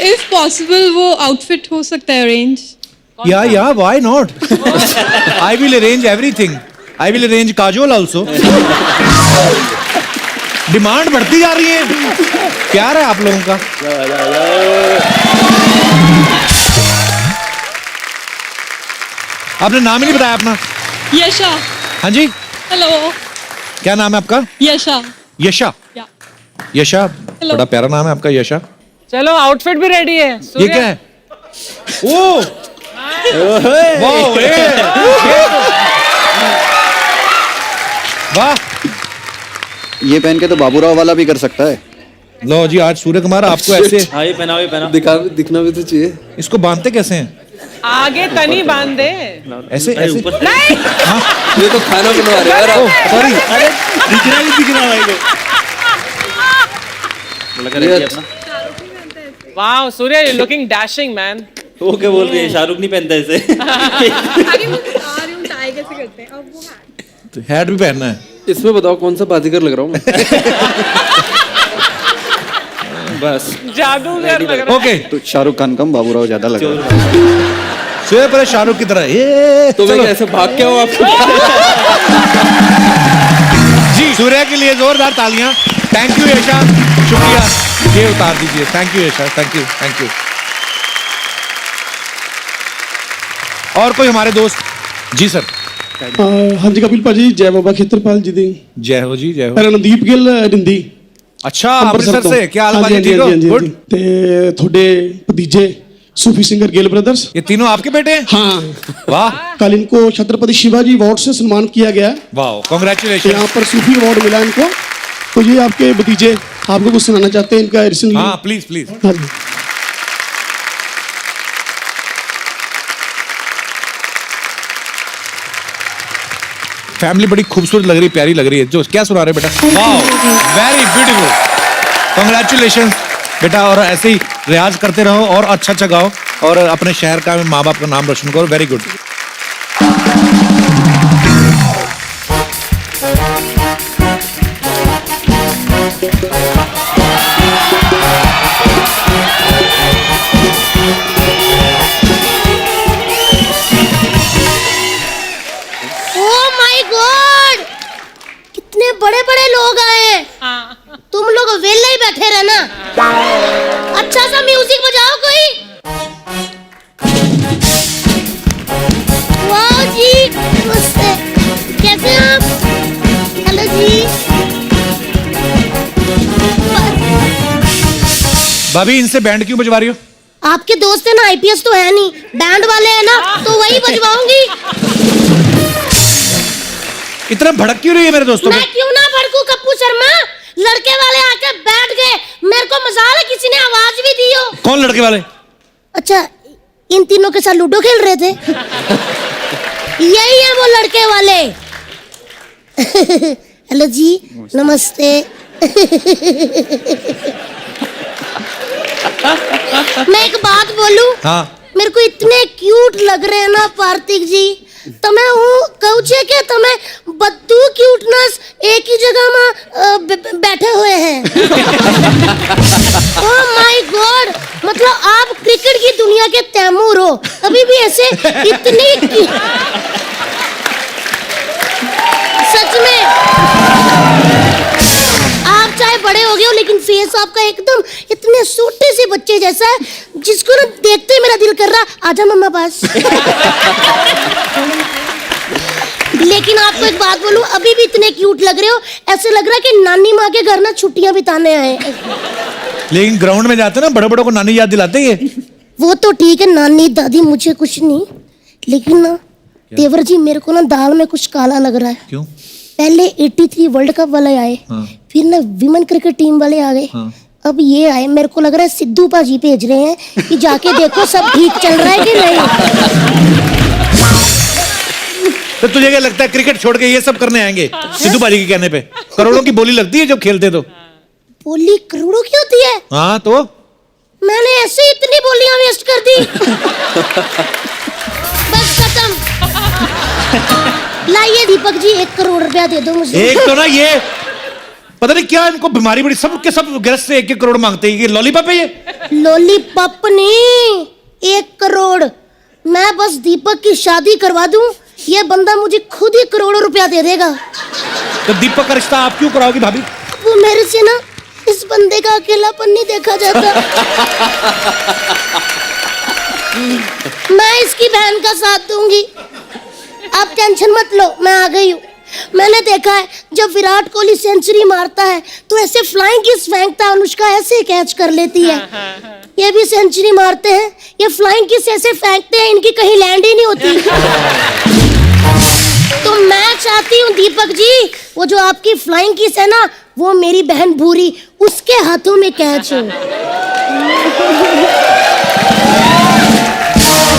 इफ पॉसिबल वो आउटफिट हो सकता है अरेंज? या why not? I will arrange everything. I will arrange Kajol also. Demand बढ़ती जा रही है, प्यार है आप लोगों का। आपने नाम ही नहीं बताया अपना। यशा। हाँ जी, हेलो। क्या नाम है आपका? यशा। यशा। यशा, बड़ा प्यारा नाम है आपका, यशा। चलो आउटफिट भी रेडी है। ये क्या है? ओ वाह, वाह, ये पहन के तो बाबूराव वाला भी कर सकता है। लो जी, आज सूर्य कुमार आपको ऐसे हाँ ये पहना दिखना भी तो चाहिए। इसको बांधते कैसे हैं? आगे तनी बांध दे। ऐसे ऐसे नहीं ये तो खाना बनवा रहे हैं यार। सॉरी, अरे दिख रहा भाई को लगा रही है अपना। Wow Surya, you looking dashing man. वो क्या बोल रही है, शाहरुख नहीं पहनता ऐसे। तो हैट भी पहनना है। इसमें बताओ कौन सा बाजीगर लग रहा हूँ मैं? बस जादूगर लग रहा है। ओके, तो शाहरुख खान कम बाबूराव ज्यादा लग रहा है। सूर्य पर शाहरुख की तरह ये तो मैं ऐसे भाग के हूँ आपको। जी, सूर्य के लिए जोरदार तालियां। थैंक यू यशा, शुक्रिया। ये उतार दीजिए। Thank you Yasha, thank you, thank you. और कोई हमारे दोस्त? जी सर। हाँ जी कपिल भाजी, जय बाबा खेतरपाल जी दी। जय हो जी, जय हो। मेरा नंदीप गिल रिंदी। अच्छा, अमृतसर से। क्या हाल है? ठीक हो? गुड। ते थोड़े भतीजे सूफी सिंगर गिल ब्रदर्स, ये तीनों आपके बेटे हैं? हाँ। वाह। कल इनको छत्रपति शिवाजी अवार्ड से सम्मान किया गया। वाह, कांग्रेचुलेशन। यहाँ पर सूफी अवार्ड मिला इनको। तो ये आपके भतीजे आपको कुछ सुनाना चाहते हैं इनका रिसेंटली। हाँ प्लीज प्लीज। हाँ जी। फैमिली बड़ी खूबसूरत लग रही है, प्यारी लग रही है। जो क्या सुना रहे बेटा? वाह, वेरी ब्यूटीफुल, कांग्रेचुलेशन बेटा। और ऐसे ही रियाज करते रहो और अच्छा अच्छा गाओ और अपने शहर का, माँ बाप का नाम रोशन करो। Very good. बड़े बड़े लोग आए, तुम लोग वेले ही बैठे रहना। अच्छा सा म्यूजिक बजाओ कोई। वाह जी, नमस्ते, कैसे हैं आप? हेलो जी। भाभी, इनसे बैंड क्यों बजवा रही हो? आपके दोस्त है ना, आईपीएस तो है नहीं, बैंड वाले हैं ना, तो वही बजवाऊंगी। इतना भड़क क्यों रही है मेरे दोस्तों? मैं क्यों ना भड़कूं कप्पू शर्मा? लड़के वाले आके बैठ गए, मेरे को मजाल है किसी ने आवाज भी दी हो। कौन लड़के वाले? अच्छा, इन तीनों के साथ लूडो खेल रहे थे। यही है वो लड़के वाले। हेलो जी, नमस्ते। मैं एक बात बोलूं? हाँ। मेरे को इतने क्यूट लग रहे हैं ना पार्थिक जी। તમે હું કહું છે કે તમે બધું ક્યુટનેસ એક ही जगह में बैठे हुए हैं। ओह माय गॉड, मतलब आप क्रिकेट की दुनिया के तैमूर हो। अभी भी ऐसे इतनी सच में आप चाहे बड़े हो गए हो, लेकिन फेस आपका एकदम इतने छोटे से बच्चे जैसा है, जिसको ना देखते ही मेरा दिल कर रहा आजा मम्मा पास। लेकिन आपको एक बात बोलूं, अभी भी इतने क्यूट लग रहे हो, ऐसे लग रहा है कि नानी माँ के घर ना छुट्टियां बिताने आए। लेकिन ग्राउंड में जाते ना, बड़े बड़ों को नानी याद दिलाते ही है। वो तो ठीक है, नानी दादी मुझे कुछ नहीं, लेकिन ना तेवर जी मेरे को ना दाल में कुछ काला लग रहा है। क्यों? पहले 83 वर्ल्ड कप वाले आए, फिर ना विमेन क्रिकेट टीम वाले आ गए, अब ये आए। मेरे को लग रहा है सिद्धू पाजी भेज रहे हैं कि जाके देखो सब ठीक चल रहा है कि नहीं। तो तुझे क्या लगता है क्रिकेट छोड़ के ये सब करने आएंगे सिद्धू पाजी के कहने पे? करोड़ों की बोली लगती है जब खेलते तो। बोली करोड़ों की होती है? हाँ तो मैंने ऐसे इतनी बोलियां वेस्ट कर दी। बस खत्म। लाइए दीपक जी 1 करोड़ रुपया दे दो मुझे। एक तो ना ये पता नहीं क्या इनको बीमारी बड़ी, सब के सब गेस्ट से 1-1 करोड़ मांगते हैं। ये लॉलीपॉप है ये? लॉलीपॉप नहीं, 1 करोड़। मैं बस दीपक की शादी करवा दूं, ये बंदा मुझे खुद ही करोड़ों रुपया दे देगा। तो दीपक का रिश्ता आप क्यों कराओगी भाभी? वो मेरे से ना इस बंदे का अकेलापन नहीं देखा जाता। मैं इसकी बहन का साथ दूंगी, आप टेंशन मत लो, मैं आ गई हूँ। मैंने देखा है जब विराट कोहली सेंचुरी मारता है तो ऐसे फ्लाइंग किस फेंकता है, अनुष्का ऐसे कैच कर लेती है। ये भी सेंचुरी मारते हैं, ये फ्लाइंग किस ऐसे फेंकते हैं, इनकी कहीं लैंड ही नहीं होती। तो मैं चाहती हूँ दीपक जी, वो जो आपकी फ्लाइंग किस है ना, वो मेरी बहन भूरी, उसके हाथों में कैच हो।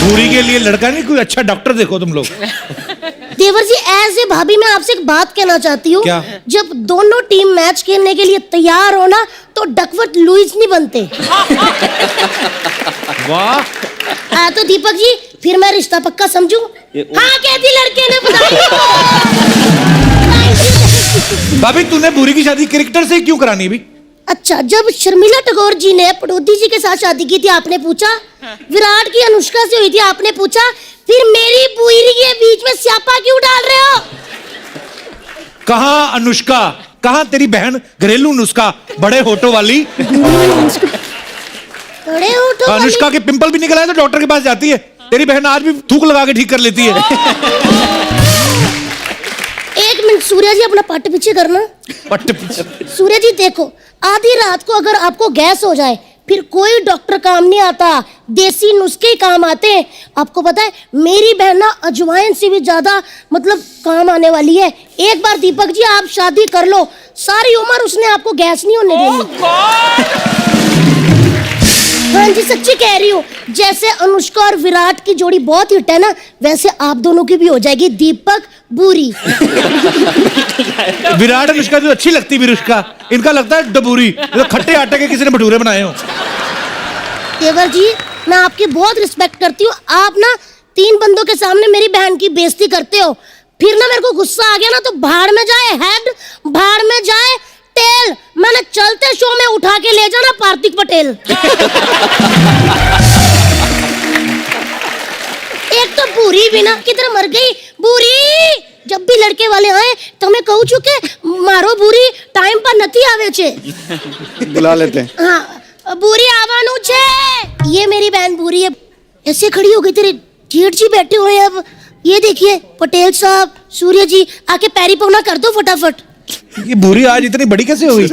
भूरी के लिए लड़का नहीं, कोई अच्छा डॉक्टर देखो तुम लोग। देवर जी एज ए भाभी मैं आपसे एक बात कहना चाहती हूँ। क्या? जब दोनों टीम मैच खेलने के लिए तैयार हो ना तो डकवर्थ लुईस नहीं बनते। वाह। तो दीपक जी फिर मैं रिश्ता पक्का समझूं? हाँ कहती लड़के ने बताई। भाभी तूने भूरी की शादी क्रिकेटर से क्यों करानी भी? अच्छा, जब शर्मिला टैगोर जी ने पटौदी जी के साथ शादी की थी आपने पूछा, विराट की अनुष्का से हुई थी आपने पूछा, फिर मेरी भूरी के बीच में स्यापा क्यों डाल रहे हो? कहाँ अनुष्का, कहाँ तेरी बहन घरेलू नुस्खा, बड़े होठों वाली। बड़े होठों वाली? अनुष्का के पिंपल भी निकल आए तो डॉक्टर के पास जाती है। तेरी बहन आज भी थूक लगा के ठीक कर लेती है। एक मिनट सूर्या जी अपना पट्ट पीछे करना। पट्ट पीछे? सूर्या जी देखो, आधी रात को अगर आपको गैस हो जाए फिर कोई डॉक्टर काम नहीं आता, देसी नुस्खे ही काम आते हैं। आपको पता है मेरी बहन ना अजवाइन से भी ज्यादा मतलब काम आने वाली है। एक बार दीपक जी आप शादी कर लो, सारी उम्र उसने आपको गैस नहीं होने देनी। हाँ जी सच्ची कह रही हूँ। जैसे अनुष्का और विराट की जोड़ी बहुत हिट है ना, वैसे आप दोनों की भी हो जाएगी, दीपक भूरी। विराट अनुष्का जो अच्छी लगती विरुष्का, इनका लगता है डबूरी, तो खट्टे आटे के किसी ने भटूरे बनाए हो। देवर जी मैं आपकी बहुत रिस्पेक्ट करती हूँ। आप ना 3 बंदों के सामने मेरी बहन की बेइज्जती करते हो, फिर ना मेरे को गुस्सा आ गया ना तो भाड़ में जाए हेड, भाड़ में जाए टेल। मैंने चलते शो में उठा के ले जाना पार्थिक पटेल। एक तो भूरी भी ना किधर मर गई भूरी। जब भी लड़के वाले आए तो मैं कहूँ चुके मारो भूरी, टाइम पर नती आवे छे। बुला लेते हैं। हाँ भूरी आवानू छे। ये मेरी बहन भूरी है, ऐसे खड़ी हो गई। तेरे जेठ जी बैठे हुए हैं। अब ये देखिए पटेल साहब, सूर्य जी आके पैरी पौना कर दो फटाफट। ये भूरी आज इतनी बड़ी कैसे हो गई?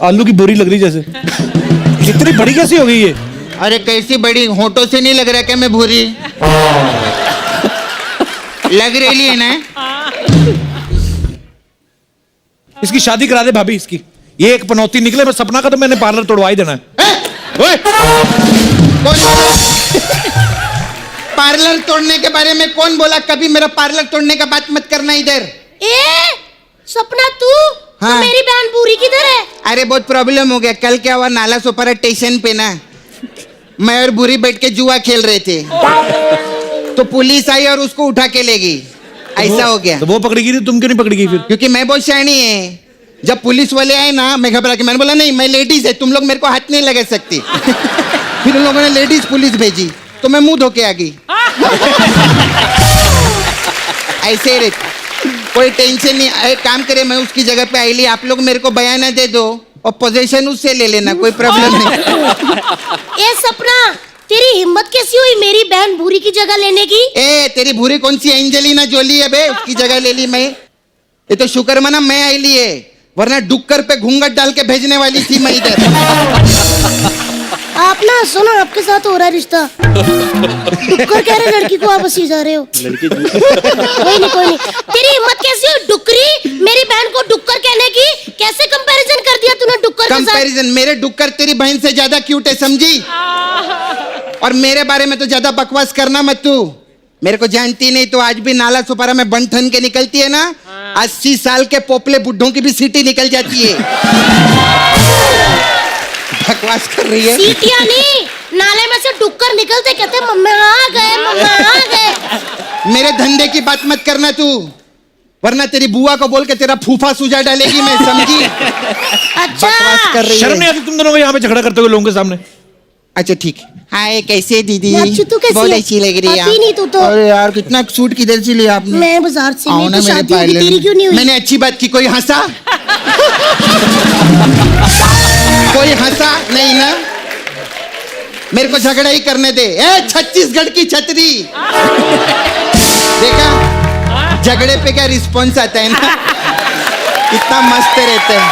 आलू की बोरी लग रही जैसे। इतनी बड़ी कैसे हो गई ये? अरे कैसी बड़ी, होठों से नहीं लग रहा क्या मैं भूरी? लग रही है ना। इसकी शादी करा दे भाभी इसकी। ये एक पनौती निकले, मैं सपना का तो मैंने पार्लर तोड़वा ही देना है। पार्लर तोड़ने के बारे में कौन बोला? कभी मेरा पार्लर तोड़ने का बात मत करना इधर। सपना तू? हाँ। तो मेरी बहन भूरी किधर है? अरे बहुत प्रॉब्लम हो गया। कल क्या हुआ, नाला सोपारा स्टेशन पे ना मैं और भूरी बैठ के जुआ खेल रहे थे, तो पुलिस आई और उसको उठा के ले गई। ऐसा हो गया। तो वो पकड़ी गई थी, तुम क्यों नहीं पकड़ी गई फिर? क्योंकि मैं बहुत शैनी है। जब पुलिस वाले आए ना मैं घबरा के, मैंने बोला नहीं मैं लेडीज है, तुम लोग मेरे को हाथ नहीं लगा सकती। फिर उन लोगों ने लेडीज पुलिस भेजी तो मैं मुंह धो के आ गई। ऐसे ही रहती, कोई टेंशन नहीं। एक काम करे, मैं उसकी जगह पे आई ली, आप लोग मेरे को बयाना दे दो और पोजीशन उससे ले लेना, कोई प्रॉब्लम नहीं। ए सपना तेरी हिम्मत कैसी हुई मेरी बहन भूरी की जगह लेने की? तेरी भूरी कौन सी एंजेलिना जोली है बे, उसकी जगह ले ली मैं। ये तो शुक्र मना मैं आई ली है, वरना डुक्कर पे घूंघट डाल के भेजने वाली थी मैं इधर। आप ना सुनो, आपके साथ हो रहा है रिश्ता। डुक्कर कह रहे लड़की को, आप हंसी जा रहे हो। कोई नहीं। तेरी हिम्मत कैसी हुई डुक्करी मेरी बहन को डुक्कर कहने की? कैसे कंपैरिजन कर दिया तूने डुक्कर के साथ? कंपैरिजन? मेरे डुक्कर तेरी बहन से ज्यादा क्यूट है, समझी? और मेरे बारे में तो ज्यादा बकवास करना मत तू। मेरे को जानती नहीं तो आज भी नाला सुपारा में बन ठन के निकलती है ना, 80 साल के पोपले बुड्ढों की भी सीटी निकल जाती है। बकवास कर रही है। सीटियां नहीं, नाले में से डुक्कर निकलते कहते मम्मा आ गए, मम्मा आ गए। मेरे धंधे की बात मत करना तू, वरना तेरी बुआ को बोल के तेरा फूफा सुजा डालेगी मैं, समझी? अच्छा बकवास कर रही है। शर्म नहीं आती तुम दोनों को यहाँ पे झगड़ा करते हुए लोगों के सामने? अच्छा ठीक। हाय कैसे दीदी? अच्छी, तू कैसी बहुत है? अच्छी लग रही है। आती नहीं तू तो। अरे यार कितना सूट किधर से लिया आपने? मैं बाजार से ली। ना तो मेरे शादी होगी, तेरी क्यों नहीं हुई? मैंने अच्छी बात की, कोई हंसा? कोई हंसा नहीं ना? मेरे को झगड़ा ही करने दे। छत्तीसगढ़ की छतरी देखा, झगड़े पे क्या रिस्पॉन्स आता है ना, कितना मस्त रहते हैं।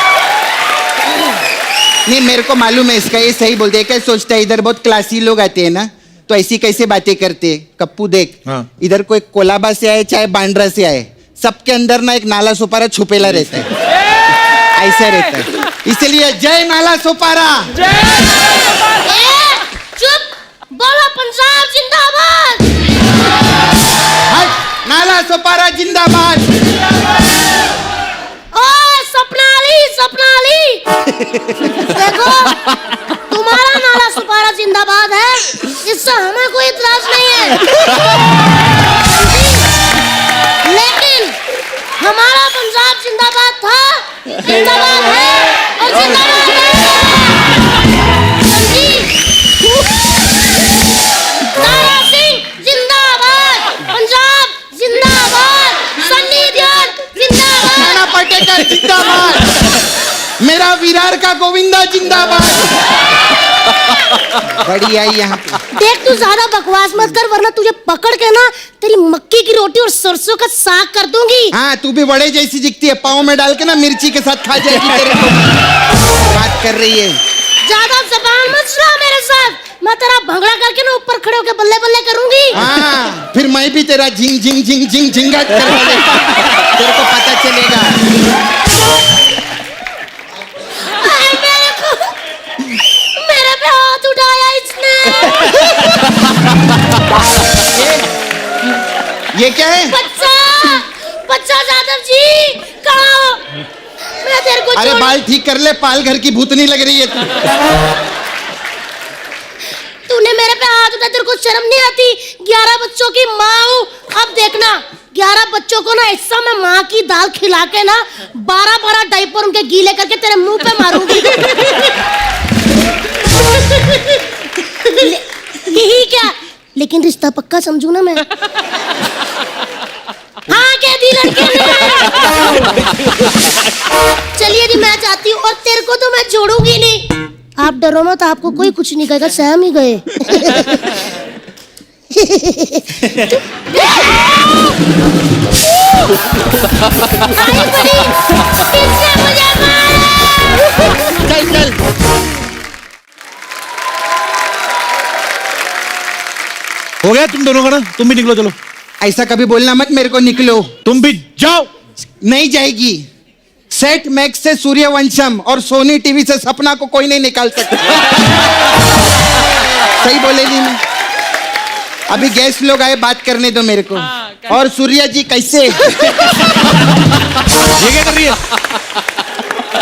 नहीं मेरे को मालूम है इसका, ये सही बोलते हैं। क्या सोचता है इधर बहुत क्लासी लोग आते हैं ना, तो ऐसी कैसे बातें करते हैं। कप्पू देख, इधर कोई कोलाबा से आए चाहे बांद्रा से आए, सबके अंदर ना एक नाला सुपारा छुपेला रहता है, ऐसा रहता है। इसलिए जय नाला सुपारा। चुप, बोलो पंजाब जिंदाबाद। नाला सुपारा जिंदाबाद। ओए सपनाली देखो, तुम्हारा नाला सुपारा जिंदाबाद है, इससे हमें कोई इतराज नहीं है, लेकिन हमारा पंजाब जिंदाबाद था, जिंदाबाद है और जिंदाबाद रहेगा। समझी? तारा सिंह जिंदाबाद, पंजाब जिंदाबाद, सन्नी देओल जिंदाबाद, नाना पाटेकर जिंदाबाद, मेरा विरार का गोविंदा जिंदाबाद। बड़ी आई यहाँ पे। देख तू ज्यादा बकवास मत कर, वरना तुझे पकड़ के ना तेरी मक्की की रोटी और सरसों का साग कर दूंगी। हाँ, तू भी बड़े जैसी दिखती है, पाँव में डाल के ना मिर्ची के साथ खा जाएगी तेरे को। बात कर रही है। ज्यादा जबान मत चला मेरे साथ, मैं तेरा भंगड़ा करके ना ऊपर खड़े होकर बल्ले बल्ले करूंगी। हाँ, फिर मैं भी तेरा झिंग झिंग झिंग झिंग झिंगा करवा देगा, तेरे को पता चलेगा। मेरे पे हाथ उठाया इसने। ये क्या है? बच्चा जादव जी, कहाँ हो? मैं तेरे को अरे बाल ठीक कर ले, पाल घर की भूतनी लग रही है तू। तूने मेरे पे हाथ उठाया, तेरे को शर्म नहीं आती? 11 बच्चों की माँ हूँ, अब देखना 11 बच्चों को ना ऐसा मैं माँ की दाल खिला के ना 12 डायपर उनके गीले करके तेरे मुंह पे मारूंगी। यही क्या, लेकिन रिश्ता पक्का समझू ना मैं। हाँ कह दी लड़के ने। चलिए जी, मैं जाती हूँ और तेरे को तो मैं छोड़ूंगी नहीं। आप डरो मत, आपको कोई कुछ नहीं कहेगा, सहम ही गए। चल चल। हो गया तुम दोनों का ना, तुम भी निकलो, चलो। ऐसा कभी बोलना मत मेरे को, निकलो। तुम भी जाओ। नहीं जाएगी। सेट मैक्स से सूर्यवंशम और सोनी टीवी से सपना को कोई नहीं निकाल सकता। सही बोलेगी मैं? अभी गेस्ट लोग आए, बात करने दो मेरे को। और सूर्या जी कैसे? ये क्या कर रही है?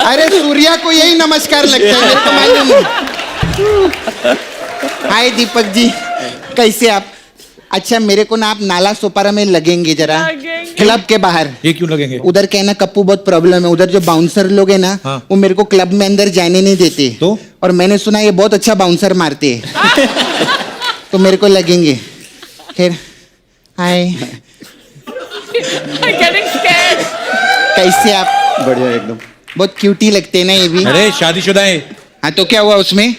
अरे सूर्या को यही नमस्कार लगता है, मेरे को मालूम है। हाय दीपक जी, कैसे आप? अच्छा, मेरे को ना आप नाला सोपारा में लगेंगे जरा, क्लब के बाहर। ये क्यों लगेंगे? उधर क्या है ना कप्पू, बहुत प्रॉब्लम है। उधर जो बाउंसर लोग हैं ना, वो मेरे को क्लब में अंदर जाने नहीं देते। तो? और मैंने सुना ये बहुत अच्छा बाउंसर मारते हैं। तो मेरे को लगेंगे। फिर हाय, कैसे आप? बढ़िया एकदम। बहुत क्यूटी लगते हैं ना ये भी। अरे शादीशुदा है। हाँ तो क्या हुआ उसमें?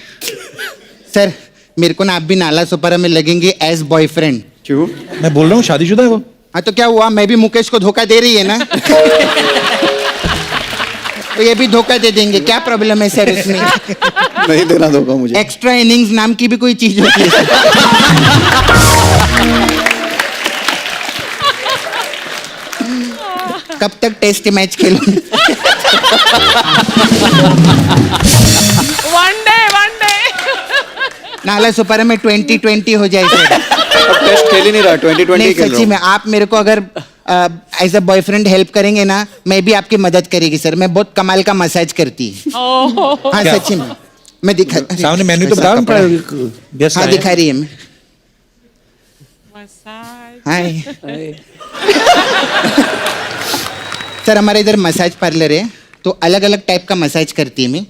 सर मेरे को ना आप भी नाला सोपारा में लगेंगे एज बॉयफ्रेंड। क्यों? मैं बोल रहा हूँ शादीशुदा है वो। हाँ तो क्या हुआ, मैं भी मुकेश को धोखा दे रही है ना। तो ये भी धोखा दे देंगे, क्या प्रॉब्लम है सर इसमें? नहीं देना धोखा मुझे। एक्स्ट्रा इनिंग्स नाम की भी कोई चीज होती है। कब तक टेस्ट मैच खेलूं? वन डे नाला सुपारा में 2020 हो जाए सर। अब टेस्ट खेल ही नहीं रहा, 2020 नहीं खेल रहा सच्ची में, आप मेरे को अगर एज अ बॉयफ्रेंड हेल्प करेंगे ना, मैं भी आपकी मदद करेगी सर। मैं बहुत कमाल का मसाज करती है। हाँ सच्ची में, मैं दिखा सामने मेन्यू तो बता। हाँ दिखा रही है मैं। हाय सर, हमारे इधर मसाज पार्लर है, तो अलग अलग टाइप का मसाज करती है मैं।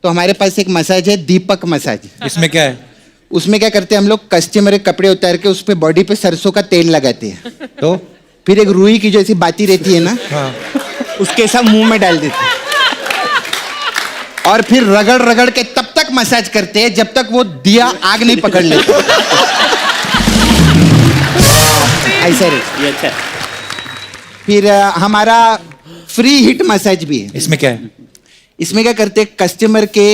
तो हमारे पास एक मसाज है दीपक मसाज। इसमें क्या है? उसमें क्या करते हैं हम लोग, कस्टमर के कपड़े उतार के उस पे बॉडी पे सरसों का तेल लगाते हैं। तो फिर एक रुई की जो ऐसी बाती रहती है ना, उसके सब मुंह में डाल देते हैं। और फिर रगड़ रगड़ के तब तक मसाज करते हैं जब तक वो दिया आग नहीं पकड़ लेता। ऐसा रहता। ये अच्छा है। फिर हमारा फ्री हिट मसाज भी है। इसमें क्या है? इसमें क्या करते हैं, कस्टमर के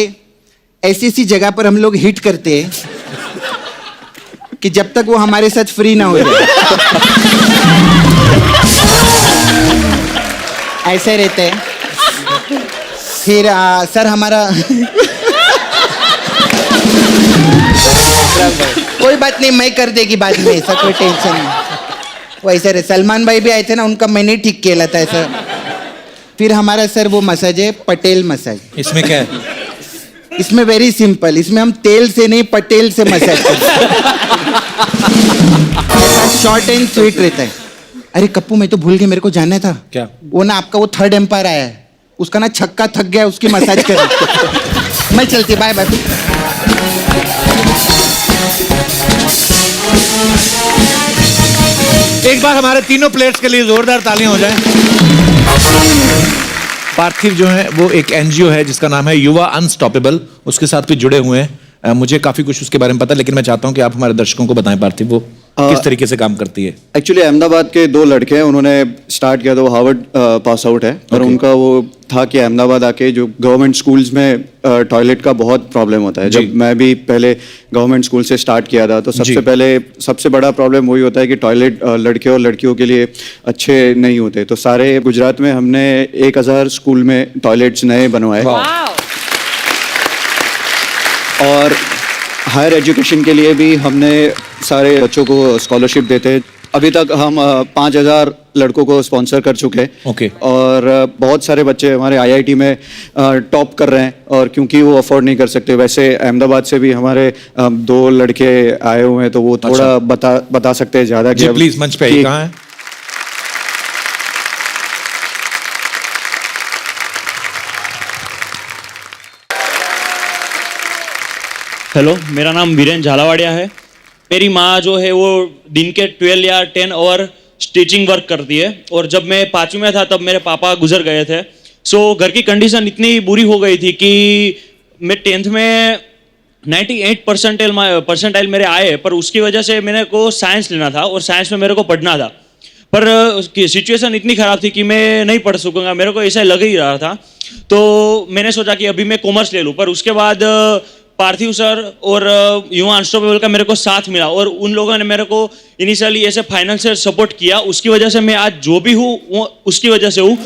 ऐसी ऐसी जगह पर हम लोग हिट करते हैं कि जब तक वो हमारे साथ फ्री ना हो जाए। ऐसे रहते हैं। फिर सर हमारा कोई बात नहीं, मैं कर देगी बाद में, ऐसा कोई टेंशन नहीं। वैसे रहे सलमान भाई भी आए थे ना, उनका मैंने ठीक किया था ऐसा। फिर हमारा सर वो मसाज है पटेल मसाज। इसमें क्या है? इसमें वेरी सिंपल, इसमें हम तेल से नहीं पटेल से मसाज करते हैं। शॉर्ट एंड स्वीट रहता है। अरे कप्पू मैं तो भूल गया, मेरे को जानना था। क्या? वो ना आपका वो थर्ड एम्पायर आया है, उसका ना छक्का थक गया, उसकी मसाज कर। मैं चलती, बाय बाय। एक बार हमारे तीनों प्लेयर्स के लिए जोरदार तालियां हो जाएं। पार्थिव जो है वो एक एनजीओ है जिसका नाम है युवा अनस्टॉपेबल, उसके साथ भी जुड़े हुए हैं। मुझे काफी कुछ उसके बारे में पता है, लेकिन मैं चाहता हूं कि आप हमारे दर्शकों को बताएं पार्थिव वो किस तरीके से काम करती है। एक्चुअली अहमदाबाद के दो लड़के हैं, उन्होंने स्टार्ट किया था, वो हार्वर्ड पास आउट है, और उनका वो था कि अहमदाबाद आके जो गवर्नमेंट स्कूल्स में टॉयलेट का बहुत प्रॉब्लम होता है। जब मैं भी पहले गवर्नमेंट स्कूल से स्टार्ट किया था तो सबसे बड़ा प्रॉब्लम वही होता है कि टॉयलेट लड़के और लड़कियों के लिए अच्छे नहीं होते। तो सारे गुजरात में हमने 1000 स्कूल में टॉयलेट्स नए बनवाए, और हायर एजुकेशन के लिए भी हमने सारे बच्चों को स्कॉलरशिप देते हैं। अभी तक हम 5000 लड़कों को स्पॉन्सर कर चुके हैं। और बहुत सारे बच्चे हमारे आईआईटी में टॉप कर रहे हैं, और क्योंकि वो अफोर्ड नहीं कर सकते। वैसे अहमदाबाद से भी हमारे 2 लड़के आए हुए हैं, तो वो थोड़ा बता सकते हैं ज़्यादा। जी प्लीज, मंच पे आइए। कहाँ है? हेलो, मेरा नाम वीरेन झालावाड़िया है। मेरी माँ जो है वो दिन के 12 या 10 आवर स्टिचिंग वर्क करती है, और जब मैं 5वीं में था तब मेरे पापा गुजर गए थे। सो घर की कंडीशन इतनी बुरी हो गई थी कि मैं 10th में 98 परसेंटाइल मेरे आए, पर उसकी वजह से मेरे को साइंस लेना था और साइंस में मेरे को पढ़ना था। पर सिचुएशन इतनी ख़राब थी कि मैं नहीं पढ़ सकूँगा, मेरे को ऐसा लग ही रहा था। तो मैंने सोचा कि अभी मैं कॉमर्स ले लूँ, पर उसके बाद पार्थिव सर और युवा अनस्टॉपेबल का मेरे को साथ मिला, और उन लोगों ने मेरे को इनिशियली ऐसे फाइनेंशियल सपोर्ट किया। उसकी वजह से मैं आज जो भी हूँ वो उसकी वजह से हूँ।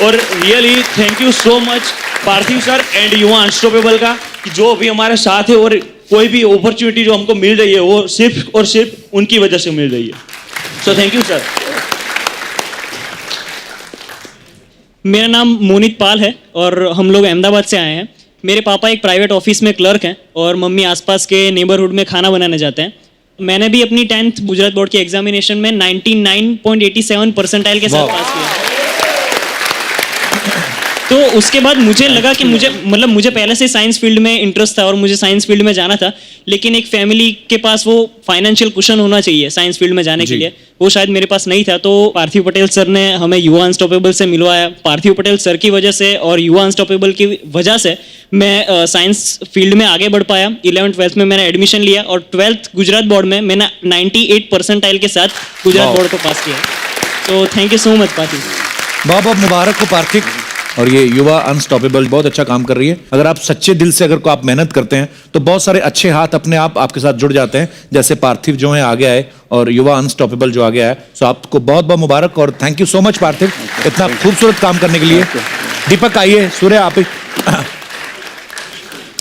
और really thank you so much Parthiv sir and युवा अनस्टॉपेबल का, कि जो भी हमारे साथ है, और कोई भी अपॉर्चुनिटी जो हमको मिल रही है वो सिर्फ और सिर्फ उनकी वजह से मिल रही है। So thank you sir. मेरा नाम मोनित पाल है और हम लोग अहमदाबाद से आए हैं। मेरे पापा एक प्राइवेट ऑफिस में क्लर्क हैं और मम्मी आसपास के नेबरहुड में खाना बनाने जाते हैं। मैंने भी अपनी 10th गुजरात बोर्ड के एग्जामिनेशन में 99.87 परसेंटाइल के साथ पास किया। तो उसके बाद मुझे लगा कि मुझे पहले से साइंस फील्ड में इंटरेस्ट था और मुझे साइंस फील्ड में जाना था, लेकिन एक फैमिली के पास वो फाइनेंशियल कुशन होना चाहिए साइंस फील्ड में जाने के लिए, वो शायद मेरे पास नहीं था। तो पार्थिव पटेल सर ने हमें युवा अनस्टॉपेबल से मिलवाया। पार्थिव पटेल सर की वजह से और युवा अनस्टॉपेबल की वजह से मैं साइंस फील्ड में आगे बढ़ पाया। 11th-12th में मैंने एडमिशन लिया और 12th गुजरात बोर्ड में मैंने 98 परसेंटाइल के साथ गुजरात बोर्ड को पास किया। तो थैंक यू सो मच पार्थिव। बहुत बहुत मुबारक हो पार्थिव। और ये युवा अनस्टॉपेबल बहुत अच्छा काम कर रही है। अगर आप सच्चे दिल से अगर आप मेहनत करते हैं तो बहुत सारे अच्छे हाथ अपने आप आपके साथ जुड़ जाते हैं, जैसे पार्थिव जो है आगे आए और युवा अनस्टॉपेबल जो आगे आए। सो आपको बहुत बहुत मुबारक और थैंक यू सो मच पार्थिव, इतना खूबसूरत काम करने के लिए। दीपक आइए, सूर्य आप।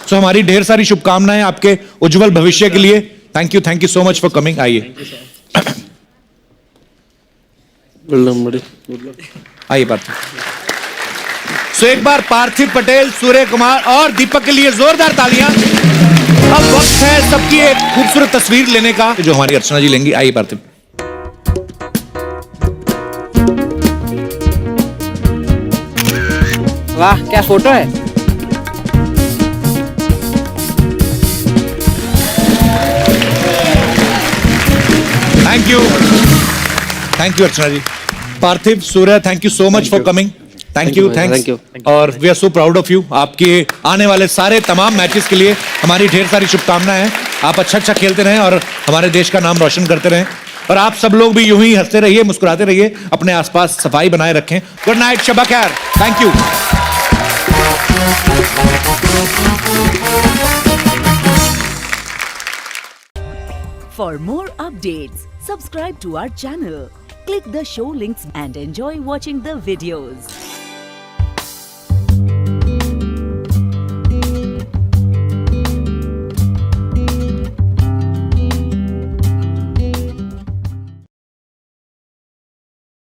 सो हमारी ढेर सारी शुभकामनाएं आपके उज्जवल भविष्य के लिए। Thank you so much for coming. आइए आइए पार्थिव। सो एक बार पार्थिव पटेल, सूर्य कुमार और दीपक के लिए जोरदार तालियां। अब वक्त है सबकी एक खूबसूरत तस्वीर लेने का, जो हमारी अर्चना जी लेंगी। आइए पार्थिव। वाह क्या फोटो है। Thank you Archana ji. Parthiv, Surya, thank you so much for coming. Thank you. और we are so proud of you. आपके आने वाले सारे तमाम मैचेस के लिए हमारी ढेर सारी शुभकामनाएं हैं। आप अच्छा खेलते रहें और हमारे देश का नाम रोशन करते रहें। और आप सब लोग भी यूं ही हंसते रहिए, मुस्कुराते रहिए, अपने आसपास सफाई बनाए रखें। गुड नाइट, शबा खैर। Thank you. For more updates, subscribe to our channel, click the show links and enjoy watching the videos.